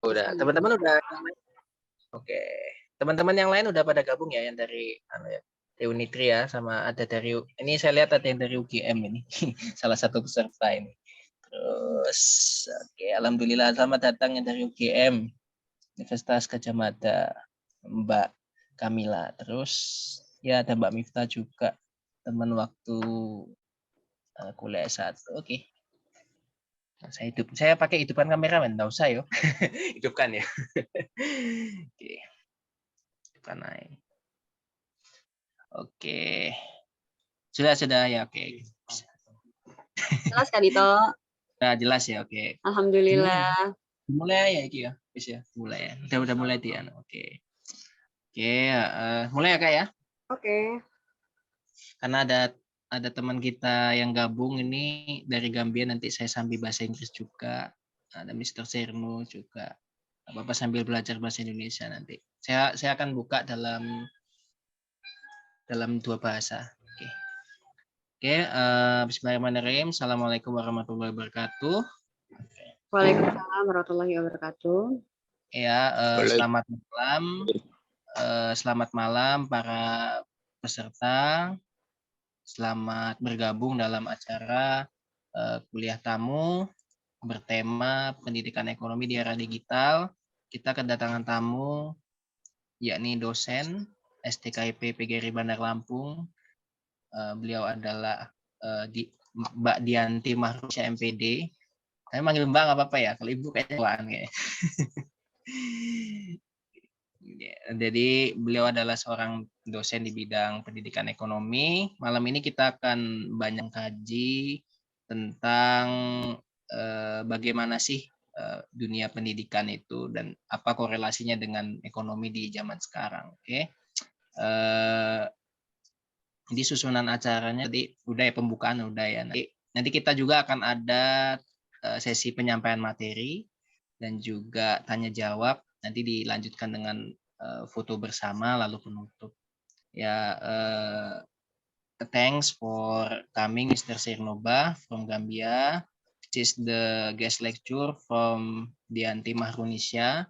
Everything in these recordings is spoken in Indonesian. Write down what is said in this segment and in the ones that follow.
Udah, teman-teman udah oke. Teman-teman yang lain udah pada gabung ya yang dari Unitri ya sama ada dari ini saya lihat ada yang dari UGM ini. Salah satu peserta ini. Terus oke, alhamdulillah selamat datang yang dari UGM Universitas Gadjah Mada Mbak Kamila. Terus ya ada Mbak Miftah juga teman waktu kuliah S1. Oke. Saya pakai hidupan kameramen, enggak usah yo. Hidupkan ya. Oke. Hidupkan naik. Oke. Sudah ya, oke. Jelas Kak Dito? Sudah jelas ya, oke. Alhamdulillah. Mulai ya Iki ya. Bisa ya, mulai ya. Udah mulai Tian. Oke. Oke, mulai ya Kak ya. Oke. Karena ada teman kita yang gabung ini dari Gambia, nanti saya sambil bahasa Inggris juga. Ada Mr. Serno juga. Bapak sambil belajar bahasa Indonesia nanti. Saya akan buka dalam dua bahasa. Oke, bismillahirrahmanirrahim. Assalamualaikum warahmatullahi wabarakatuh. Waalaikumsalam warahmatullahi wabarakatuh. Ya, selamat malam para peserta. Selamat bergabung dalam acara kuliah tamu bertema pendidikan ekonomi di era digital. Kita kedatangan tamu yakni dosen STKIP PGRI Bandar Lampung. Beliau adalah Mbak Dianti Mahrusyah MPD. Saya manggil Mbak nggak apa-apa ya, kalau Ibu kayaknya bawaan kayak. Jadi beliau adalah seorang dosen di bidang pendidikan ekonomi. Malam ini kita akan banyak kaji tentang bagaimana sih dunia pendidikan itu dan apa korelasinya dengan ekonomi di zaman sekarang. Oke. Di susunan acaranya tadi udah ya, pembukaan udah ya. Nanti kita juga akan ada sesi penyampaian materi dan juga tanya jawab. Nanti dilanjutkan dengan foto bersama lalu penutup. Ya, thanks for coming Mr. Sirnoba from Gambia. This is the guest lecture from Dianti Mahrunisya,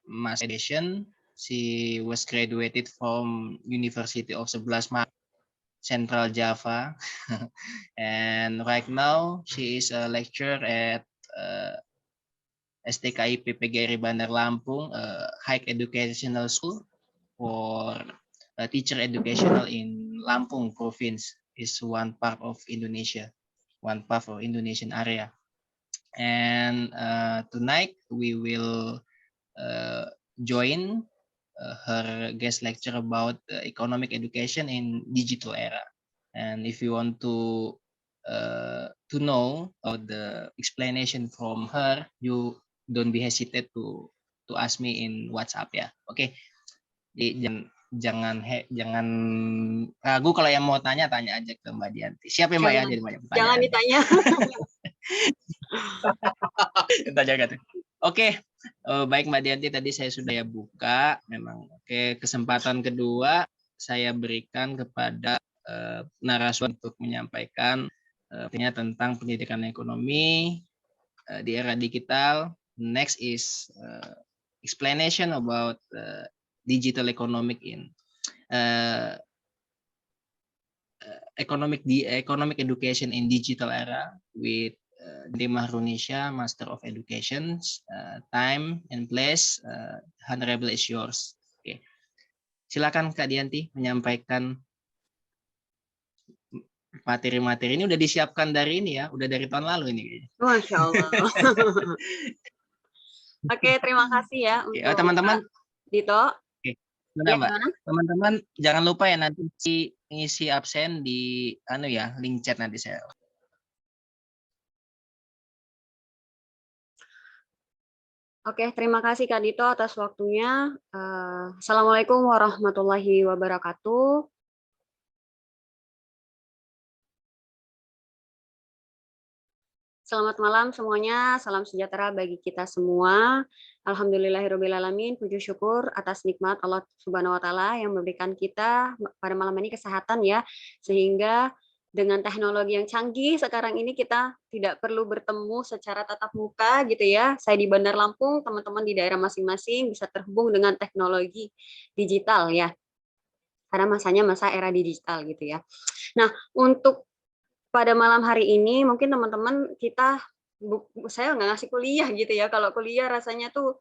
Mas edition. She was graduated from University of 11 Maret, Central Java. And right now she is a lecturer at STKIP PGRI Bandar Lampung, High Educational School for teacher educational in Lampung province. Is one part of Indonesia, one part of Indonesian area. And tonight we will join her guest lecture about economic education in digital era. And if you want to know the explanation from her, you don't be hesitate to ask me in WhatsApp ya. Oke. Jangan ragu, kalau yang mau tanya aja ke Mbak Dianti. Siap ya Mbak ya, jadi banyak pertanyaan. Jangan ditanya. Tanya gitu. Oke. Baik Mbak Dianti, tadi saya sudah ya buka memang. Oke, kesempatan kedua saya berikan kepada narasumber untuk menyampaikan tentang pendidikan ekonomi di era digital. Next is explanation about digital economic in economic education in digital era with Dianti Mahrunisya, Master of Education. Time and place, honorable is yours. Oke. Silakan Kak Dianti menyampaikan materi-materi. Ini udah disiapkan dari ini ya, udah dari tahun lalu ini. Masya Allah. Oke, terima kasih ya untuk teman-teman. Dito. Ya, Mbak. Teman-teman jangan lupa ya nanti ngisi absen di link chat nanti saya. Oke, terima kasih Kak Dito atas waktunya. Assalamualaikum warahmatullahi wabarakatuh. Selamat malam semuanya, salam sejahtera bagi kita semua. Alhamdulillahirrabbilalamin, puji syukur atas nikmat Allah Subhanahu wa Ta'ala yang memberikan kita pada malam ini kesehatan ya, sehingga dengan teknologi yang canggih sekarang ini kita tidak perlu bertemu secara tatap muka gitu ya. Saya di Bandar Lampung, teman-teman di daerah masing-masing bisa terhubung dengan teknologi digital ya. Karena masanya masa era digital gitu ya. Nah, untuk pada malam hari ini mungkin teman-teman kita saya nggak ngasih kuliah gitu ya. Kalau kuliah rasanya tuh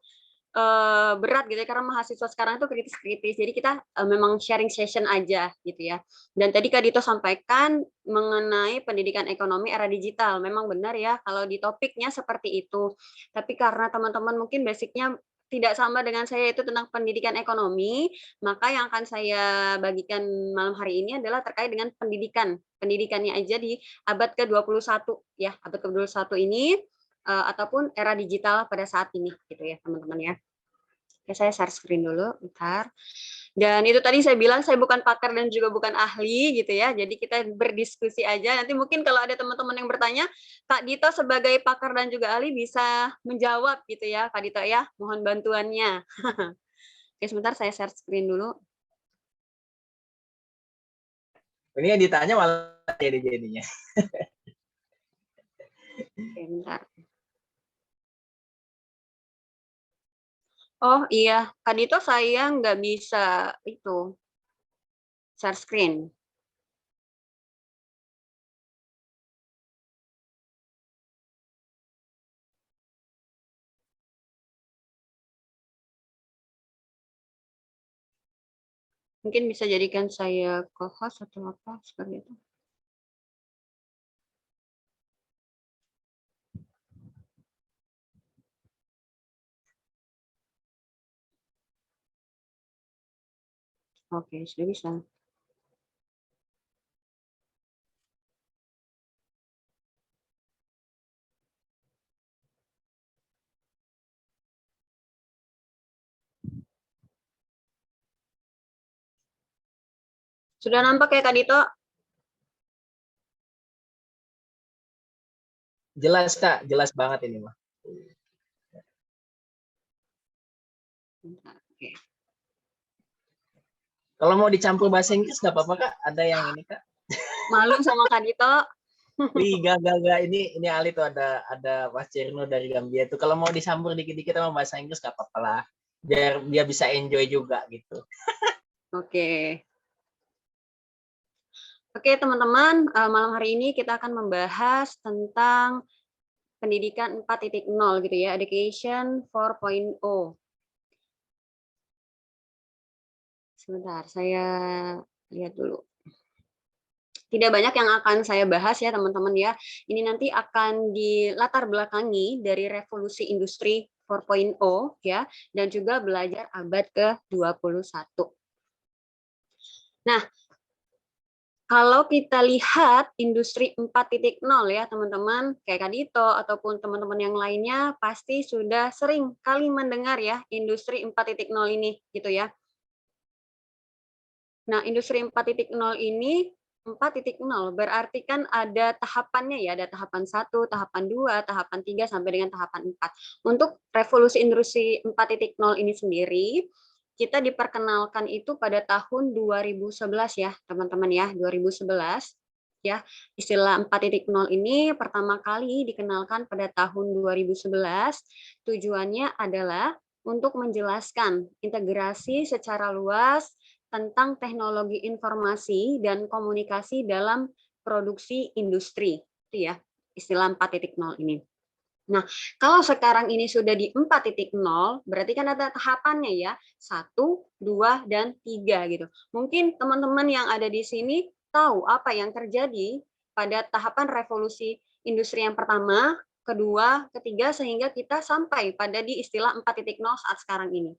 berat gitu ya, karena mahasiswa sekarang itu kritis-kritis. Jadi kita memang sharing session aja gitu ya. Dan tadi Kak Dito sampaikan mengenai pendidikan ekonomi era digital. Memang benar ya kalau di topiknya seperti itu. Tapi karena teman-teman mungkin basicnya tidak sama dengan saya itu tentang pendidikan ekonomi, maka yang akan saya bagikan malam hari ini adalah terkait dengan pendidikan. Pendidikannya aja di abad ke-21 ya, abad ke-21 ini ataupun era digital pada saat ini gitu ya, teman-teman ya. Oke, saya share screen dulu, bentar. Dan itu tadi saya bilang saya bukan pakar dan juga bukan ahli gitu ya. Jadi kita berdiskusi aja. Nanti mungkin kalau ada teman-teman yang bertanya, Kak Dito sebagai pakar dan juga ahli bisa menjawab gitu ya, Kak Dito ya. Mohon bantuannya. Oke, sebentar saya share screen dulu. Ini yang ditanya malah jadi jadinya. Oke, bentar. Oh iya, Kak Dito saya nggak bisa itu share screen. Mungkin bisa jadikan saya co-host atau apa seperti itu. Oke, sudah bisa. Sudah nampak ya Kak Dito? Jelas Kak, jelas banget ini mah. Oke. Kalau mau dicampur bahasa Inggris nggak apa-apa Kak? Ada yang ini Kak? Malu sama Kak Dito. Wih, gak. Ini Ali tuh ada Mas Cerno dari Gambia tuh. Kalau mau disambur dikit-dikit sama bahasa Inggris nggak apa-apa lah. Biar dia bisa enjoy juga gitu. Oke. Oke, teman-teman, malam hari ini kita akan membahas tentang pendidikan 4.0 gitu ya, Education 4.0. Sebentar, saya lihat dulu. Tidak banyak yang akan saya bahas ya teman-teman ya. Ini nanti akan dilatar belakangi dari revolusi industri 4.0 ya, dan juga belajar abad ke-21. Nah, kalau kita lihat industri 4.0 ya teman-teman, kayak Kak Dito ataupun teman-teman yang lainnya pasti sudah sering kali mendengar ya industri 4.0 ini gitu ya. Nah, industri 4.0 ini 4.0 berarti kan ada tahapannya ya, ada tahapan 1, tahapan 2, tahapan 3 sampai dengan tahapan 4. Untuk revolusi industri 4.0 ini sendiri kita diperkenalkan itu pada tahun 2011 ya, teman-teman ya, 2011 ya. Istilah 4.0 ini pertama kali dikenalkan pada tahun 2011. Tujuannya adalah untuk menjelaskan integrasi secara luas tentang teknologi informasi dan komunikasi dalam produksi industri. Itu ya, istilah 4.0 ini. Nah, kalau sekarang ini sudah di 4.0, berarti kan ada tahapannya ya, 1, 2, dan 3 gitu. Mungkin teman-teman yang ada di sini tahu apa yang terjadi pada tahapan revolusi industri yang pertama, kedua, ketiga, sehingga kita sampai pada di istilah 4.0 saat sekarang ini.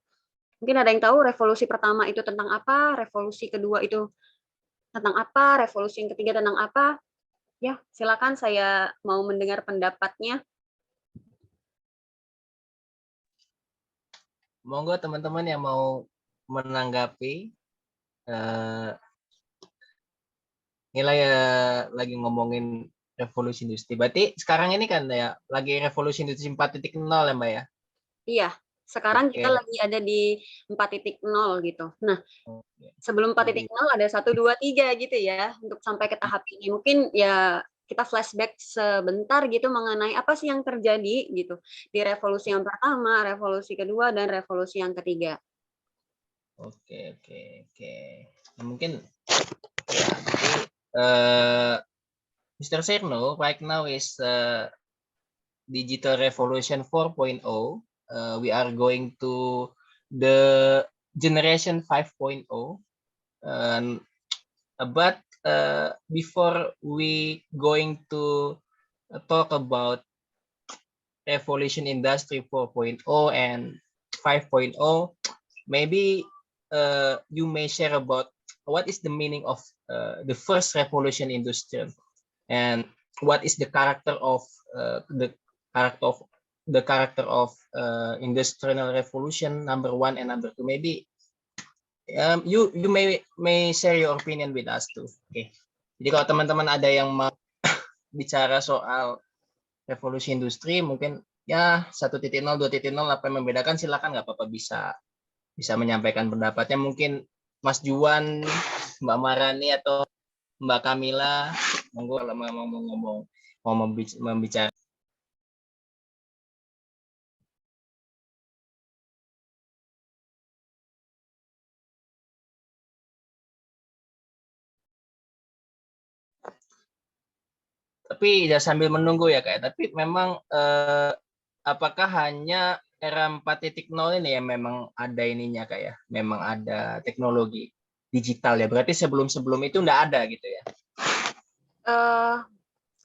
Mungkin ada yang tahu revolusi pertama itu tentang apa, revolusi kedua itu tentang apa, revolusi yang ketiga tentang apa? Ya, silakan saya mau mendengar pendapatnya. Monggo teman-teman yang mau menanggapi. Nilai lagi ngomongin revolusi industri. Berarti sekarang ini kan ya lagi revolusi industri 4.0 ya Mbak ya? Iya, Sekarang kita Oke. lagi ada di 4.0 gitu. Nah, Oke. sebelum 4.0 ada 1, 2, 3 gitu ya, untuk sampai ke tahap ini. Mungkin ya kita flashback sebentar gitu mengenai apa sih yang terjadi gitu di revolusi yang pertama, revolusi kedua, dan revolusi yang ketiga. Oke, oke, oke. Nah, mungkin ya, jadi Mr. Serno right now is digital revolution 4.0. We are going to the generation 5.0. But before we going to talk about revolution industry 4.0 and 5.0, maybe you may share about what is the meaning of the first revolution industry and what is the character of the character of industrial revolution number 1 and number 2. Maybe you may share your opinion with us too. Oke. Jadi kalau teman-teman ada yang mau bicara soal revolusi industri, mungkin ya 1.0, 2.0 apa yang membedakan, silakan, nggak apa-apa, bisa menyampaikan pendapatnya. Mungkin Mas Juan, Mbak Marani, atau Mbak Kamila, monggo kalau mau membicara. Tapi ya sambil menunggu ya Kak. Tapi memang apakah hanya era 4.0 ini ya memang ada ininya Kak ya? Memang ada teknologi digital ya. Berarti sebelum-sebelum itu enggak ada gitu ya?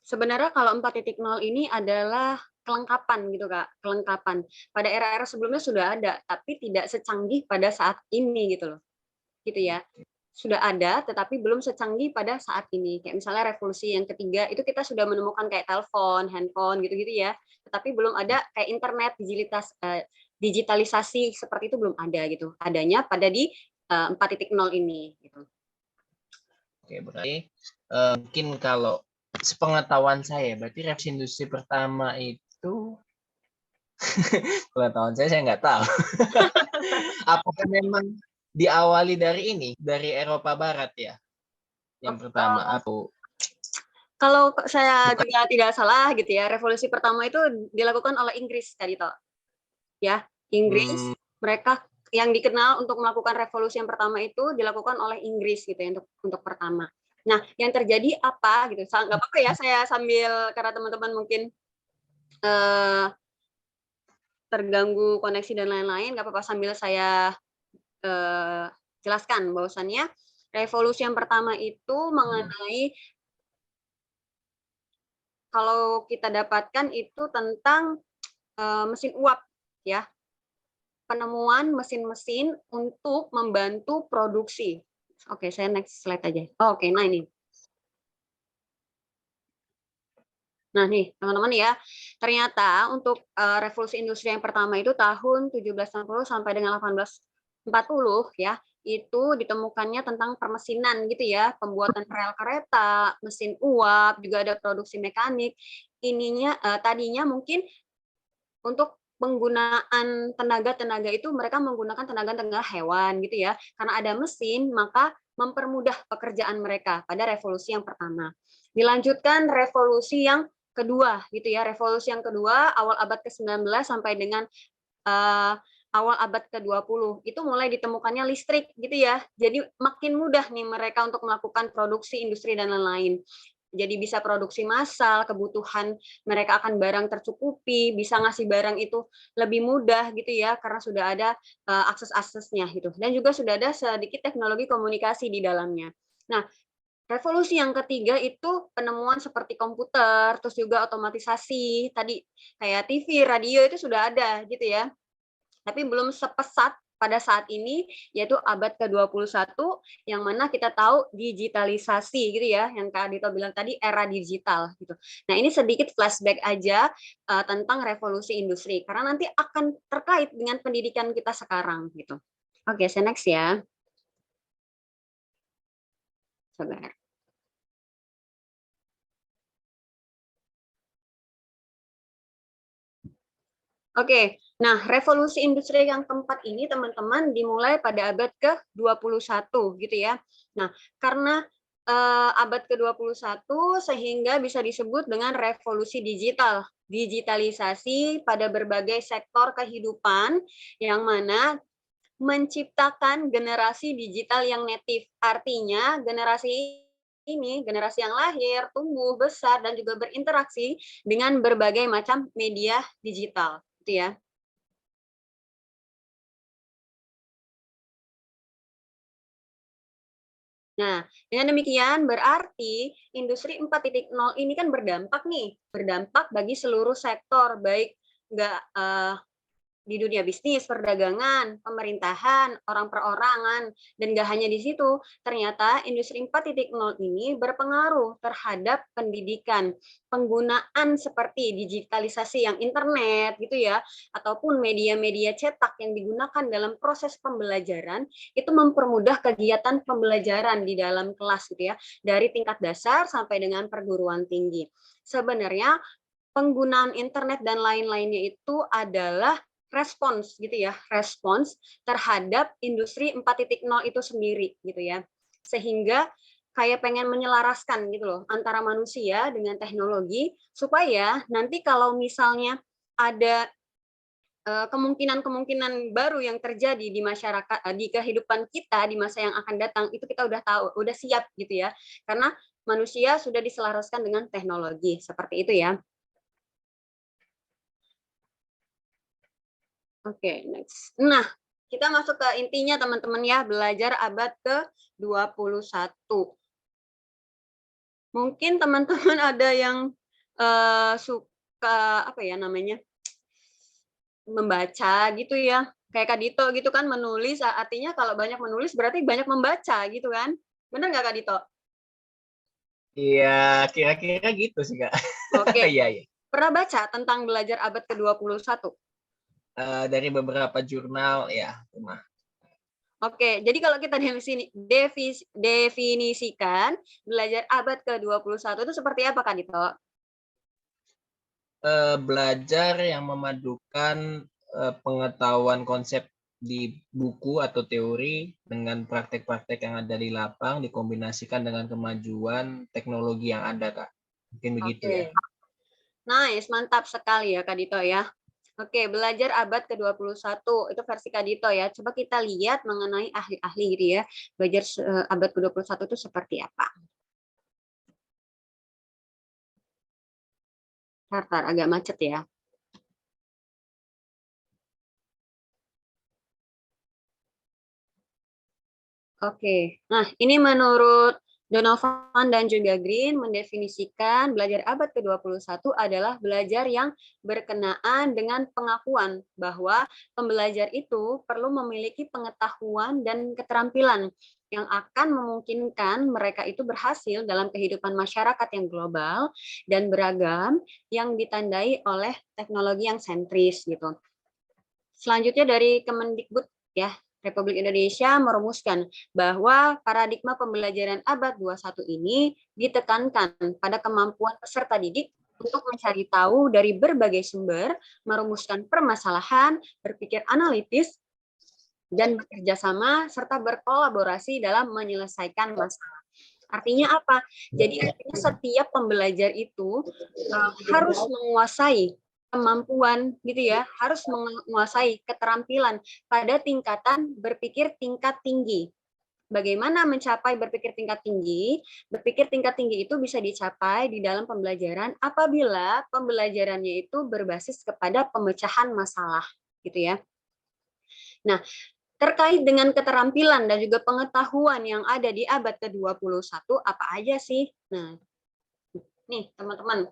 Sebenarnya kalau 4.0 ini adalah kelengkapan gitu Kak, kelengkapan. Pada era-era sebelumnya sudah ada, tapi tidak secanggih pada saat ini gitu loh. Gitu ya. Sudah ada, tetapi belum secanggih pada saat ini. Kayak misalnya revolusi yang ketiga, itu kita sudah menemukan kayak telepon, handphone, gitu-gitu ya. Tetapi belum ada kayak internet, digitalisasi seperti itu belum ada gitu. Adanya pada di 4.0 ini. Gitu. Oke, berarti mungkin kalau sepengetahuan saya, berarti revolusi industri pertama itu, pengetahuan saya nggak tahu. Apakah memang diawali dari ini, dari Eropa Barat ya? Yang pertama, aku kalau saya juga tidak salah gitu ya, revolusi pertama itu dilakukan oleh Inggris tadi toh. Ya, Inggris mereka yang dikenal untuk melakukan revolusi yang pertama itu dilakukan oleh Inggris gitu ya untuk pertama. Nah, yang terjadi apa gitu? Nggak apa-apa ya, saya sambil karena teman-teman mungkin terganggu koneksi dan lain-lain, nggak apa-apa sambil saya jelaskan bahwasannya revolusi yang pertama itu mengenai kalau kita dapatkan itu tentang mesin uap ya, penemuan mesin-mesin untuk membantu produksi. Oke, saya next slide aja. Oke, nah ini. Nah nih, teman-teman ya, ternyata untuk revolusi industri yang pertama itu tahun 1760 sampai dengan 1840 ya, itu ditemukannya tentang permesinan gitu ya, pembuatan rel kereta, mesin uap, juga ada produksi mekanik. Ininya tadinya mungkin untuk penggunaan tenaga itu mereka menggunakan tenaga hewan gitu ya. Karena ada mesin, maka mempermudah pekerjaan mereka pada revolusi yang pertama. Dilanjutkan revolusi yang kedua gitu ya. Revolusi yang kedua awal abad ke-19 sampai dengan awal abad ke-20 itu mulai ditemukannya listrik gitu ya. Jadi makin mudah nih mereka untuk melakukan produksi industri dan lain-lain. Jadi bisa produksi massal, kebutuhan mereka akan barang tercukupi, bisa ngasih barang itu lebih mudah gitu ya, karena sudah ada akses-aksesnya gitu. Dan juga sudah ada sedikit teknologi komunikasi di dalamnya. Nah, revolusi yang ketiga itu penemuan seperti komputer, terus juga otomatisasi, tadi kayak TV, radio itu sudah ada gitu ya. Tapi belum sepesat pada saat ini, yaitu abad ke-21, yang mana kita tahu digitalisasi gitu ya, yang Kak Adito bilang tadi era digital gitu. Nah ini sedikit flashback aja tentang revolusi industri, karena nanti akan terkait dengan pendidikan kita sekarang gitu. Oke, saya next ya. Sabar. Oke, Nah, revolusi industri yang keempat ini teman-teman dimulai pada abad ke-21 gitu ya. Nah, karena abad ke-21 sehingga bisa disebut dengan revolusi digital. Digitalisasi pada berbagai sektor kehidupan yang mana menciptakan generasi digital yang native. Artinya generasi ini generasi yang lahir, tumbuh, besar dan juga berinteraksi dengan berbagai macam media digital, gitu ya. Nah, dengan demikian berarti industri 4.0 ini kan berdampak nih, berdampak bagi seluruh sektor, baik nggak di dunia bisnis, perdagangan, pemerintahan, orang perorangan, dan nggak hanya di situ, ternyata industri 4.0 ini berpengaruh terhadap pendidikan, penggunaan seperti digitalisasi yang internet gitu ya, ataupun media-media cetak yang digunakan dalam proses pembelajaran, itu mempermudah kegiatan pembelajaran di dalam kelas gitu ya, dari tingkat dasar sampai dengan perguruan tinggi. Sebenarnya penggunaan internet dan lain-lainnya itu adalah respons gitu ya, respons terhadap industri 4.0 itu sendiri gitu ya. Sehingga kayak pengen menyelaraskan gitu loh antara manusia dengan teknologi supaya nanti kalau misalnya ada kemungkinan-kemungkinan baru yang terjadi di masyarakat, di kehidupan kita di masa yang akan datang itu kita udah tahu, udah siap gitu ya. Karena manusia sudah diselaraskan dengan teknologi seperti itu ya. Oke, next. Nah, kita masuk ke intinya teman-teman ya, belajar abad ke-21. Mungkin teman-teman ada yang suka apa ya namanya? Membaca gitu ya. Kayak Kak Dito gitu kan menulis, artinya kalau banyak menulis berarti banyak membaca gitu kan. Benar nggak Kak Dito? Iya, kira-kira gitu sih, Kak. Oke. Iya, iya. Pernah baca tentang belajar abad ke-21? Dari beberapa jurnal ya, cuma Oke, jadi kalau kita definisikan belajar abad ke-21 itu seperti apa Kak Dito? belajar yang memadukan pengetahuan konsep di buku atau teori dengan praktek-praktek yang ada di lapang dikombinasikan dengan kemajuan teknologi yang ada, Kak. Mungkin begitu ya. Oke. Nice, mantap sekali ya Kak Dito ya. Oke, belajar abad ke-21 itu versi Kak Dito ya. Coba kita lihat mengenai ahli-ahli gitu ya. Belajar abad ke-21 itu seperti apa. Ntar, agak macet ya. Oke, nah ini menurut Donovan dan juga Green mendefinisikan belajar abad ke-21 adalah belajar yang berkenaan dengan pengakuan bahwa pembelajar itu perlu memiliki pengetahuan dan keterampilan yang akan memungkinkan mereka itu berhasil dalam kehidupan masyarakat yang global dan beragam yang ditandai oleh teknologi yang sentris gitu. Selanjutnya dari Kemendikbud ya, Republik Indonesia merumuskan bahwa paradigma pembelajaran abad 21 ini ditekankan pada kemampuan peserta didik untuk mencari tahu dari berbagai sumber, merumuskan permasalahan, berpikir analitis, dan bekerja sama serta berkolaborasi dalam menyelesaikan masalah. Artinya apa? Jadi artinya setiap pembelajar itu harus menguasai kemampuan gitu ya, harus menguasai keterampilan pada tingkatan berpikir tingkat tinggi. Bagaimana mencapai berpikir tingkat tinggi? Berpikir tingkat tinggi itu bisa dicapai di dalam pembelajaran apabila pembelajarannya itu berbasis kepada pemecahan masalah, gitu ya. Nah, terkait dengan keterampilan dan juga pengetahuan yang ada di abad ke-21 apa aja sih? Nah, nih teman-teman,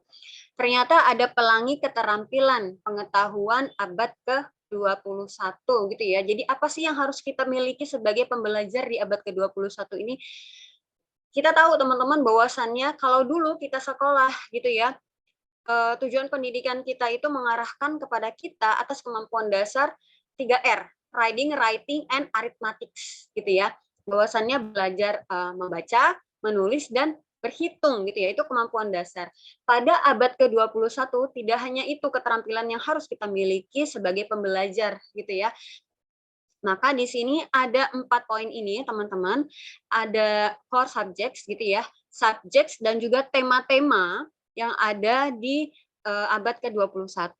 ternyata ada pelangi keterampilan pengetahuan abad ke-21 gitu ya. Jadi apa sih yang harus kita miliki sebagai pembelajar di abad ke-21 ini? Kita tahu teman-teman bahwasannya kalau dulu kita sekolah gitu ya, tujuan pendidikan kita itu mengarahkan kepada kita atas kemampuan dasar 3R, reading, writing, and arithmetic gitu ya. Bahwasannya belajar membaca, menulis, dan berhitung gitu ya, itu kemampuan dasar. Pada abad ke-21 tidak hanya itu keterampilan yang harus kita miliki sebagai pembelajar gitu ya. Maka di sini ada 4 poin ini teman-teman, ada core subjects gitu ya, subjects dan juga tema-tema yang ada di abad ke-21.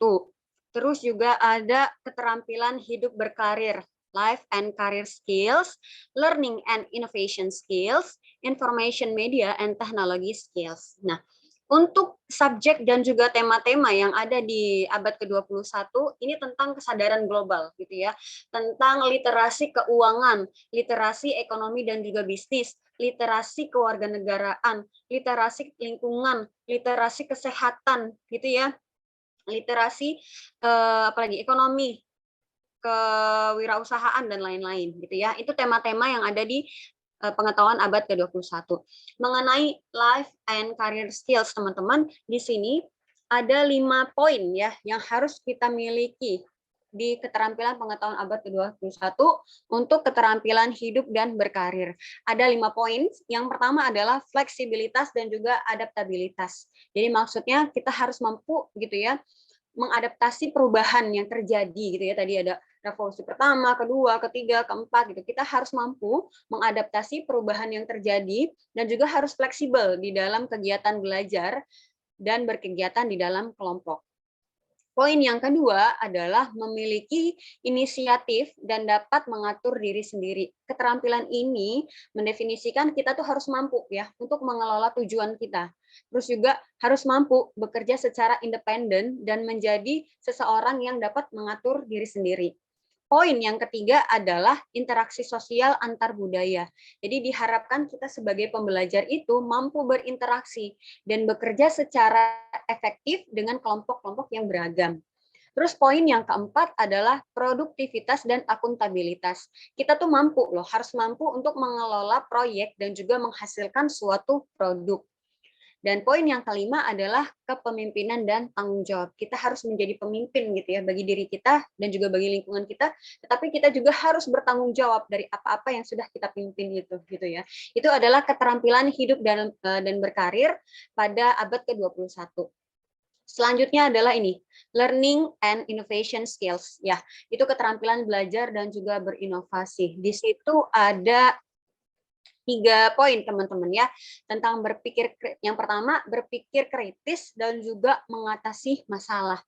Terus juga ada keterampilan hidup berkarir, life and career skills, learning and innovation skills, information media and technology skills. Nah, untuk subjek dan juga tema-tema yang ada di abad ke-21 ini tentang kesadaran global gitu ya, tentang literasi keuangan, literasi ekonomi dan juga bisnis, literasi kewarganegaraan, literasi lingkungan, literasi kesehatan gitu ya, literasi apalagi ekonomi, kewirausahaan dan lain-lain gitu ya. Itu tema-tema yang ada di pengetahuan abad ke-21. Mengenai life and career skills, teman-teman, di sini ada 5 poin ya yang harus kita miliki di keterampilan pengetahuan abad ke-21 untuk keterampilan hidup dan berkarir. Ada 5 poin. Yang pertama adalah fleksibilitas dan juga adaptabilitas. Jadi maksudnya kita harus mampu gitu ya mengadaptasi perubahan yang terjadi gitu ya. Tadi ada revolusi pertama, kedua, ketiga, keempat gitu. Kita harus mampu mengadaptasi perubahan yang terjadi dan juga harus fleksibel di dalam kegiatan belajar dan berkegiatan di dalam kelompok. Poin yang kedua adalah memiliki inisiatif dan dapat mengatur diri sendiri. Keterampilan ini mendefinisikan kita tuh harus mampu ya untuk mengelola tujuan kita. Terus juga harus mampu bekerja secara independen dan menjadi seseorang yang dapat mengatur diri sendiri. Poin yang ketiga adalah interaksi sosial antar budaya. Jadi diharapkan kita sebagai pembelajar itu mampu berinteraksi dan bekerja secara efektif dengan kelompok-kelompok yang beragam. Terus poin yang keempat adalah produktivitas dan akuntabilitas. Kita tuh mampu loh, harus mampu untuk mengelola proyek dan juga menghasilkan suatu produk. Dan poin yang kelima adalah kepemimpinan dan tanggung jawab. Kita harus menjadi pemimpin gitu ya bagi diri kita dan juga bagi lingkungan kita, tetapi kita juga harus bertanggung jawab dari apa-apa yang sudah kita pimpin itu gitu ya. Itu adalah keterampilan hidup dan berkarir pada abad ke-21. Selanjutnya adalah ini, learning and innovation skills. Ya, itu keterampilan belajar dan juga berinovasi. Di situ ada 3 poin teman-teman ya, tentang berpikir. Yang pertama, berpikir kritis dan juga mengatasi masalah.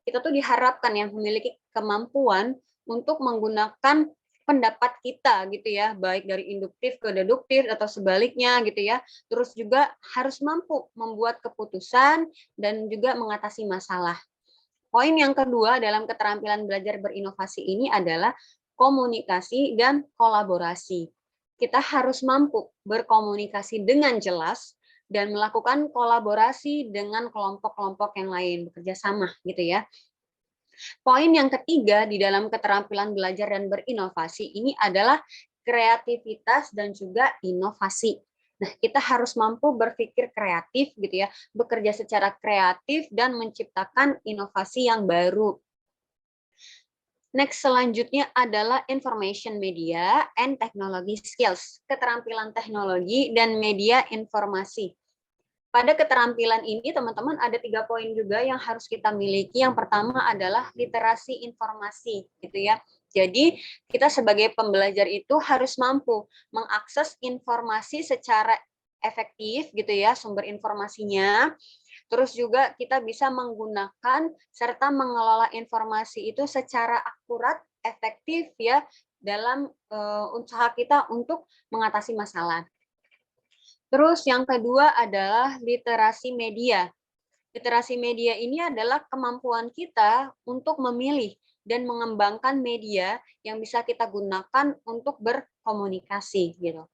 Kita tuh diharapkan yang memiliki kemampuan untuk menggunakan pendapat kita gitu ya, baik dari induktif ke deduktif atau sebaliknya gitu ya. Terus juga harus mampu membuat keputusan dan juga mengatasi masalah. Poin yang kedua dalam keterampilan belajar berinovasi ini adalah komunikasi dan kolaborasi. Kita harus mampu berkomunikasi dengan jelas dan melakukan kolaborasi dengan kelompok-kelompok yang lain, bekerja sama gitu ya. Poin yang ketiga di dalam keterampilan belajar dan berinovasi ini adalah kreativitas dan juga inovasi. Nah, kita harus mampu berpikir kreatif gitu ya, bekerja secara kreatif dan menciptakan inovasi yang baru. Next selanjutnya adalah information media and technology skills, keterampilan teknologi dan media informasi. Pada keterampilan ini teman-teman ada 3 poin juga yang harus kita miliki. Yang pertama adalah literasi informasi gitu ya. Jadi kita sebagai pembelajar itu harus mampu mengakses informasi secara efektif gitu ya, sumber informasinya. Terus juga kita bisa menggunakan serta mengelola informasi itu secara akurat, efektif ya dalam usaha kita untuk mengatasi masalah. Terus yang kedua adalah literasi media. Literasi media ini adalah kemampuan kita untuk memilih dan mengembangkan media yang bisa kita gunakan untuk berkomunikasi gitu.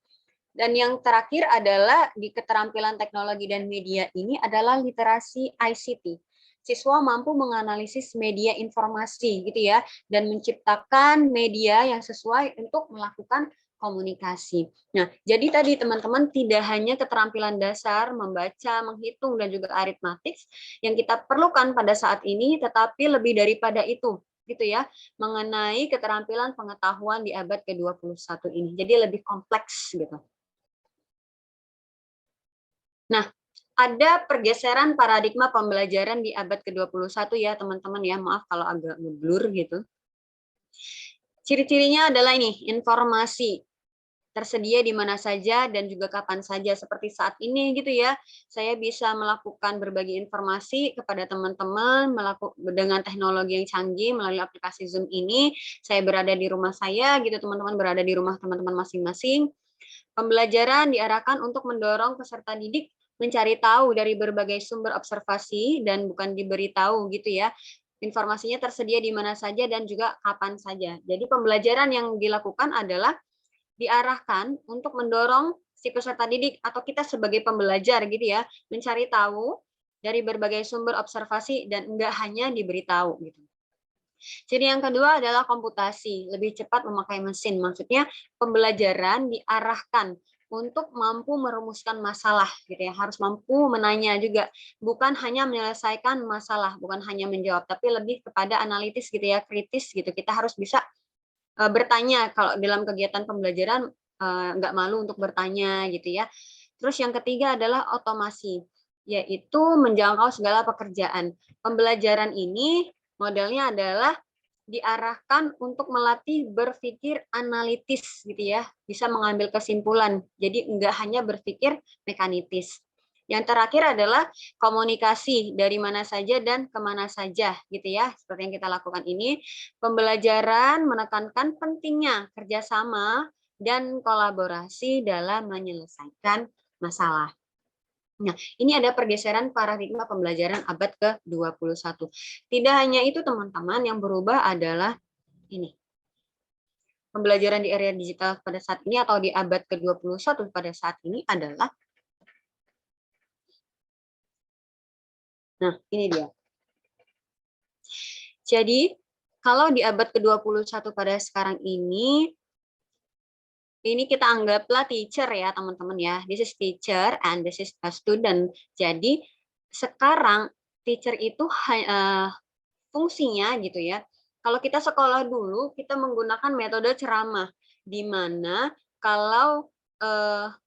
Dan yang terakhir adalah di keterampilan teknologi dan media ini adalah literasi ICT. Siswa mampu menganalisis media informasi gitu ya dan menciptakan media yang sesuai untuk melakukan komunikasi. Nah, jadi tadi teman-teman tidak hanya keterampilan dasar membaca, menghitung dan juga aritmatik yang kita perlukan pada saat ini, tetapi lebih daripada itu gitu ya, mengenai keterampilan pengetahuan di abad ke-21 ini. Jadi lebih kompleks gitu. Nah, ada pergeseran paradigma pembelajaran di abad ke-21 ya teman-teman ya, maaf kalau agak ngeblur gitu. Ciri-cirinya adalah ini, informasi tersedia di mana saja dan juga kapan saja seperti saat ini gitu ya. Saya bisa melakukan berbagi informasi kepada teman-teman dengan teknologi yang canggih melalui aplikasi Zoom ini. Saya berada di rumah saya gitu, teman-teman berada di rumah teman-teman masing-masing. Pembelajaran diarahkan untuk mendorong peserta didik mencari tahu dari berbagai sumber observasi dan bukan diberitahu gitu ya. Informasinya tersedia di mana saja dan juga kapan saja. Jadi pembelajaran yang dilakukan adalah diarahkan untuk mendorong si peserta didik atau kita sebagai pembelajar gitu ya, mencari tahu dari berbagai sumber observasi dan enggak hanya diberitahu gitu. Jadi yang kedua adalah komputasi, lebih cepat memakai mesin. Maksudnya pembelajaran diarahkan untuk mampu merumuskan masalah gitu ya, harus mampu menanya juga, bukan hanya menyelesaikan masalah, bukan hanya menjawab, tapi lebih kepada analitis gitu ya, kritis gitu. Kita harus bisa bertanya kalau dalam kegiatan pembelajaran, nggak malu untuk bertanya gitu ya. Terus yang ketiga adalah otomasi, yaitu menjangkau segala pekerjaan. Pembelajaran ini modelnya adalah diarahkan untuk melatih berpikir analitis gitu ya, bisa mengambil kesimpulan. Jadi enggak hanya berpikir mekanitis. Yang terakhir adalah komunikasi dari mana saja dan kemana saja gitu ya, seperti yang kita lakukan ini. Pembelajaran menekankan pentingnya kerjasama dan kolaborasi dalam menyelesaikan masalah. Nah, ini ada pergeseran paradigma pembelajaran abad ke-21. Tidak hanya itu teman-teman, yang berubah adalah ini. Pembelajaran di area digital pada saat ini atau di abad ke-21 pada saat ini adalah, nah ini dia. Jadi, kalau di abad ke-21 pada sekarang ini kita anggaplah teacher ya teman-teman ya. This is teacher and this is a student. Jadi, sekarang teacher itu fungsinya gitu ya. Kalau kita sekolah dulu, kita menggunakan metode ceramah, di mana kalau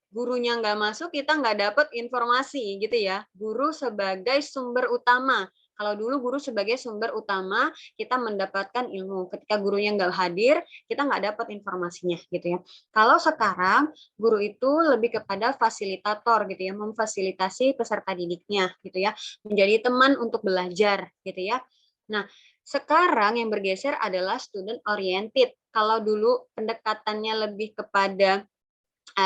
gurunya nggak masuk, kita nggak dapat informasi gitu ya. Guru sebagai sumber utama. Kalau dulu guru sebagai sumber utama, kita mendapatkan ilmu. Ketika gurunya nggak hadir, kita nggak dapat informasinya gitu ya. Kalau sekarang, guru itu lebih kepada fasilitator gitu ya, memfasilitasi peserta didiknya gitu ya, menjadi teman untuk belajar gitu ya. Nah, sekarang yang bergeser adalah student oriented. Kalau dulu pendekatannya lebih kepada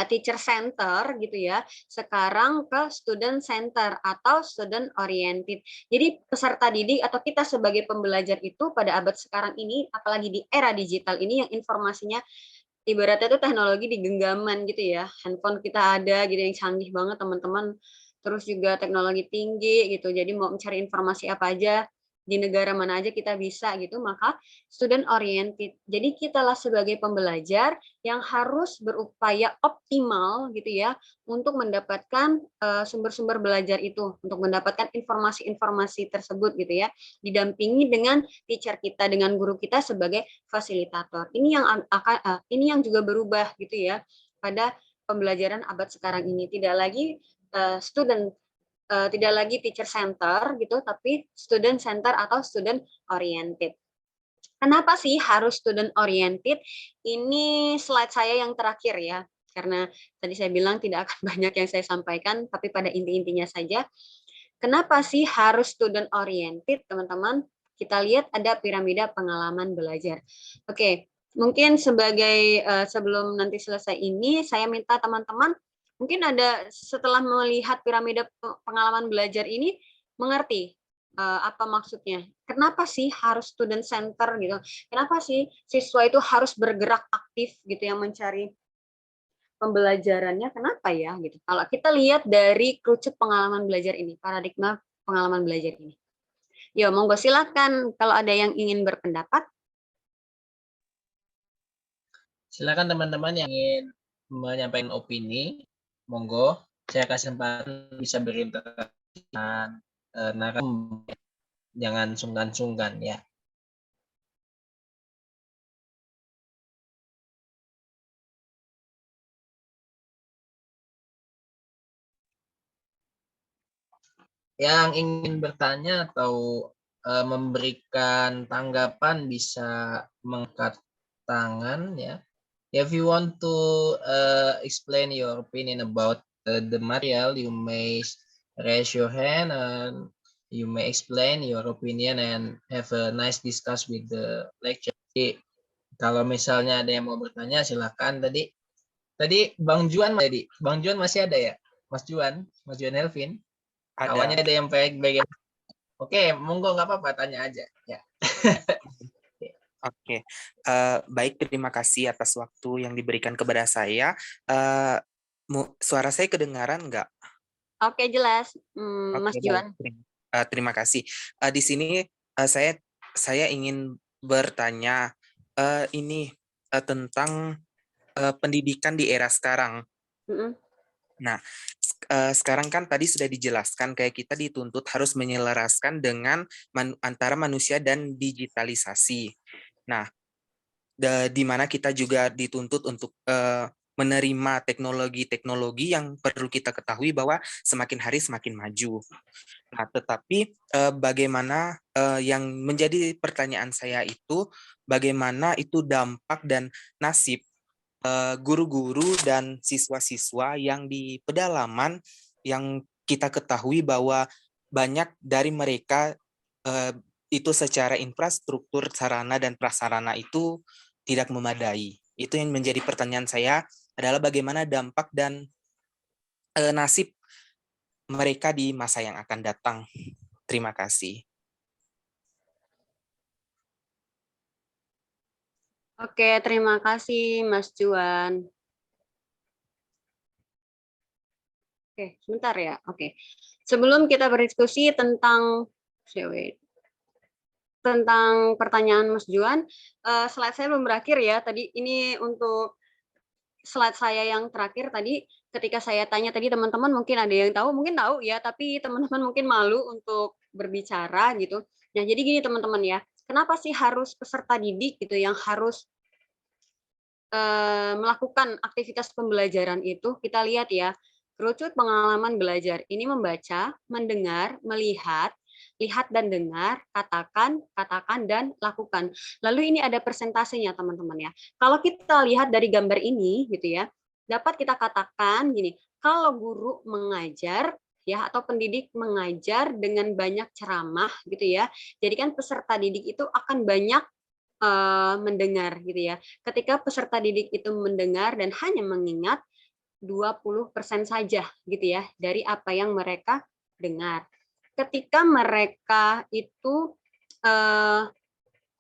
teacher center gitu ya, sekarang ke student center atau student oriented. Jadi peserta didik atau kita sebagai pembelajar itu pada abad sekarang ini, apalagi di era digital ini yang informasinya ibaratnya itu teknologi di genggaman gitu ya. Handphone kita ada gitu yang canggih banget teman-teman. Terus juga teknologi tinggi gitu. Jadi mau mencari informasi apa aja di negara mana aja kita bisa gitu, maka student oriented. Jadi kitalah sebagai pembelajar yang harus berupaya optimal gitu ya untuk mendapatkan sumber-sumber belajar itu, untuk mendapatkan informasi-informasi tersebut gitu ya, didampingi dengan teacher kita, dengan guru kita sebagai fasilitator. Ini yang juga berubah gitu ya pada pembelajaran abad sekarang ini. Tidak lagi tidak lagi teacher center gitu, tapi student center atau student oriented. Kenapa sih harus student oriented? Ini slide saya yang terakhir ya, karena tadi saya bilang tidak akan banyak yang saya sampaikan, tapi pada inti-intinya saja. Kenapa sih harus student oriented, teman-teman? Kita lihat ada piramida pengalaman belajar. Oke, mungkin sebagai sebelum nanti selesai ini, saya minta teman-teman mungkin ada setelah melihat piramida pengalaman belajar ini mengerti apa maksudnya. Kenapa sih harus student center gitu? Kenapa sih siswa itu harus bergerak aktif gitu yang mencari pembelajarannya? Kenapa ya gitu? Kalau kita lihat dari kerucut pengalaman belajar ini, paradigma pengalaman belajar ini. Yo, monggo silakan kalau ada yang ingin berpendapat. Silakan teman-teman yang ingin menyampaikan opini, monggo. Saya kasih kesempatan bisa berinteraksi dengan narasumber. Jangan sungkan-sungkan ya. yang ingin bertanya atau memberikan tanggapan bisa mengangkat tangan ya. If you want to explain your opinion about the material, you may raise your hand and you may explain your opinion and have a nice discuss with the lecturer. Jadi, kalau misalnya ada yang mau bertanya, silakan. Tadi Bang Juan masih ada ya? Mas Juan Elvin. Awalnya Ada. ada yang baik. Oke, monggo nggak apa-apa, tanya aja. Ya. Oke, baik, terima kasih atas waktu yang diberikan kepada saya. Suara saya kedengaran nggak? Oke, jelas, Mas Oke, Juan. baik. Terima kasih. Di sini saya ingin bertanya ini tentang pendidikan di era sekarang. Nah, sekarang kan tadi sudah dijelaskan kayak kita dituntut harus menyelaraskan dengan antara manusia dan digitalisasi. Nah, di mana kita juga dituntut untuk menerima teknologi-teknologi yang perlu kita ketahui bahwa semakin hari semakin maju. Nah, tetapi bagaimana yang menjadi pertanyaan saya itu, bagaimana itu dampak dan nasib guru-guru dan siswa-siswa yang di pedalaman yang kita ketahui bahwa banyak dari mereka itu secara infrastruktur, sarana dan prasarana itu tidak memadai. Itu yang menjadi pertanyaan saya adalah bagaimana dampak dan nasib mereka di masa yang akan datang. Terima kasih. Oke, terima kasih Mas Juan. Oke, sebentar ya. Oke. Sebelum kita berdiskusi tentang pertanyaan Mas Juan, slide saya belum berakhir ya. Tadi ini untuk slide saya yang terakhir tadi, ketika saya tanya tadi teman-teman mungkin ada yang tahu, mungkin tahu ya, tapi teman-teman mungkin malu untuk berbicara gitu. Nah, jadi gini teman-teman ya, kenapa sih harus peserta didik gitu yang harus melakukan aktivitas pembelajaran itu? Kita lihat ya, kerucut pengalaman belajar ini membaca, mendengar, melihat, lihat dan dengar, katakan, dan lakukan. Lalu ini ada persentasenya teman-teman ya. Kalau kita lihat dari gambar ini gitu ya, dapat kita katakan gini, kalau guru mengajar ya atau pendidik mengajar dengan banyak ceramah gitu ya. Jadi kan peserta didik itu akan banyak mendengar gitu ya. Ketika peserta didik itu mendengar dan hanya mengingat 20% saja gitu ya dari apa yang mereka dengar. Ketika mereka itu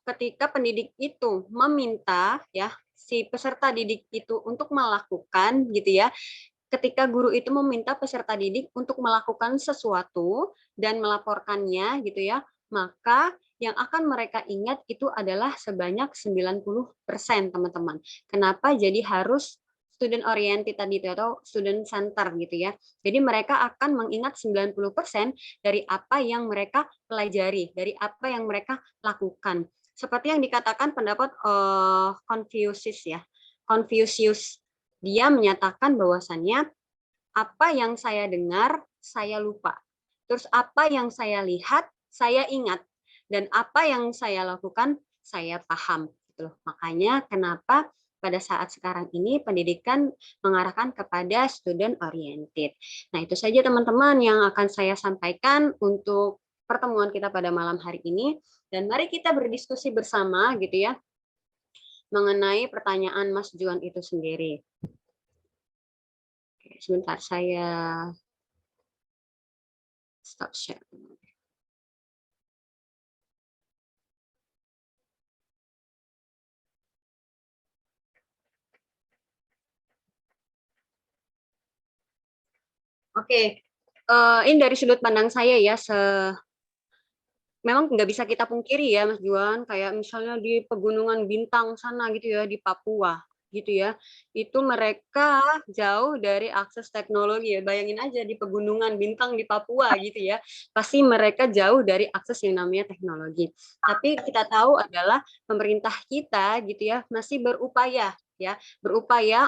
ketika pendidik itu meminta ya si peserta didik itu untuk melakukan gitu ya, ketika guru itu meminta peserta didik untuk melakukan sesuatu dan melaporkannya gitu ya, maka yang akan mereka ingat itu adalah sebanyak 90% teman-teman. Kenapa jadi harus student oriented tadi itu atau student center gitu ya. Jadi mereka akan mengingat 90% dari apa yang mereka pelajari, dari apa yang mereka lakukan. Seperti yang dikatakan pendapat Confucius ya. Confucius dia menyatakan bahwasannya apa yang saya dengar saya lupa. Terus apa yang saya lihat saya ingat dan apa yang saya lakukan saya paham gitu loh. Makanya kenapa pada saat sekarang ini pendidikan mengarahkan kepada student oriented. Nah, itu saja teman-teman yang akan saya sampaikan untuk pertemuan kita pada malam hari ini dan mari kita berdiskusi bersama gitu ya mengenai pertanyaan Mas Juan itu sendiri. Oke, sebentar saya stop share. Oke, ini dari sudut pandang saya ya, memang nggak bisa kita pungkiri ya Mas Juan, kayak misalnya di Pegunungan Bintang sana gitu ya, di Papua gitu ya, itu mereka jauh dari akses teknologi ya, bayangin aja di Pegunungan Bintang di Papua gitu ya, pasti mereka jauh dari akses yang namanya teknologi. Tapi kita tahu adalah pemerintah kita gitu ya, masih berupaya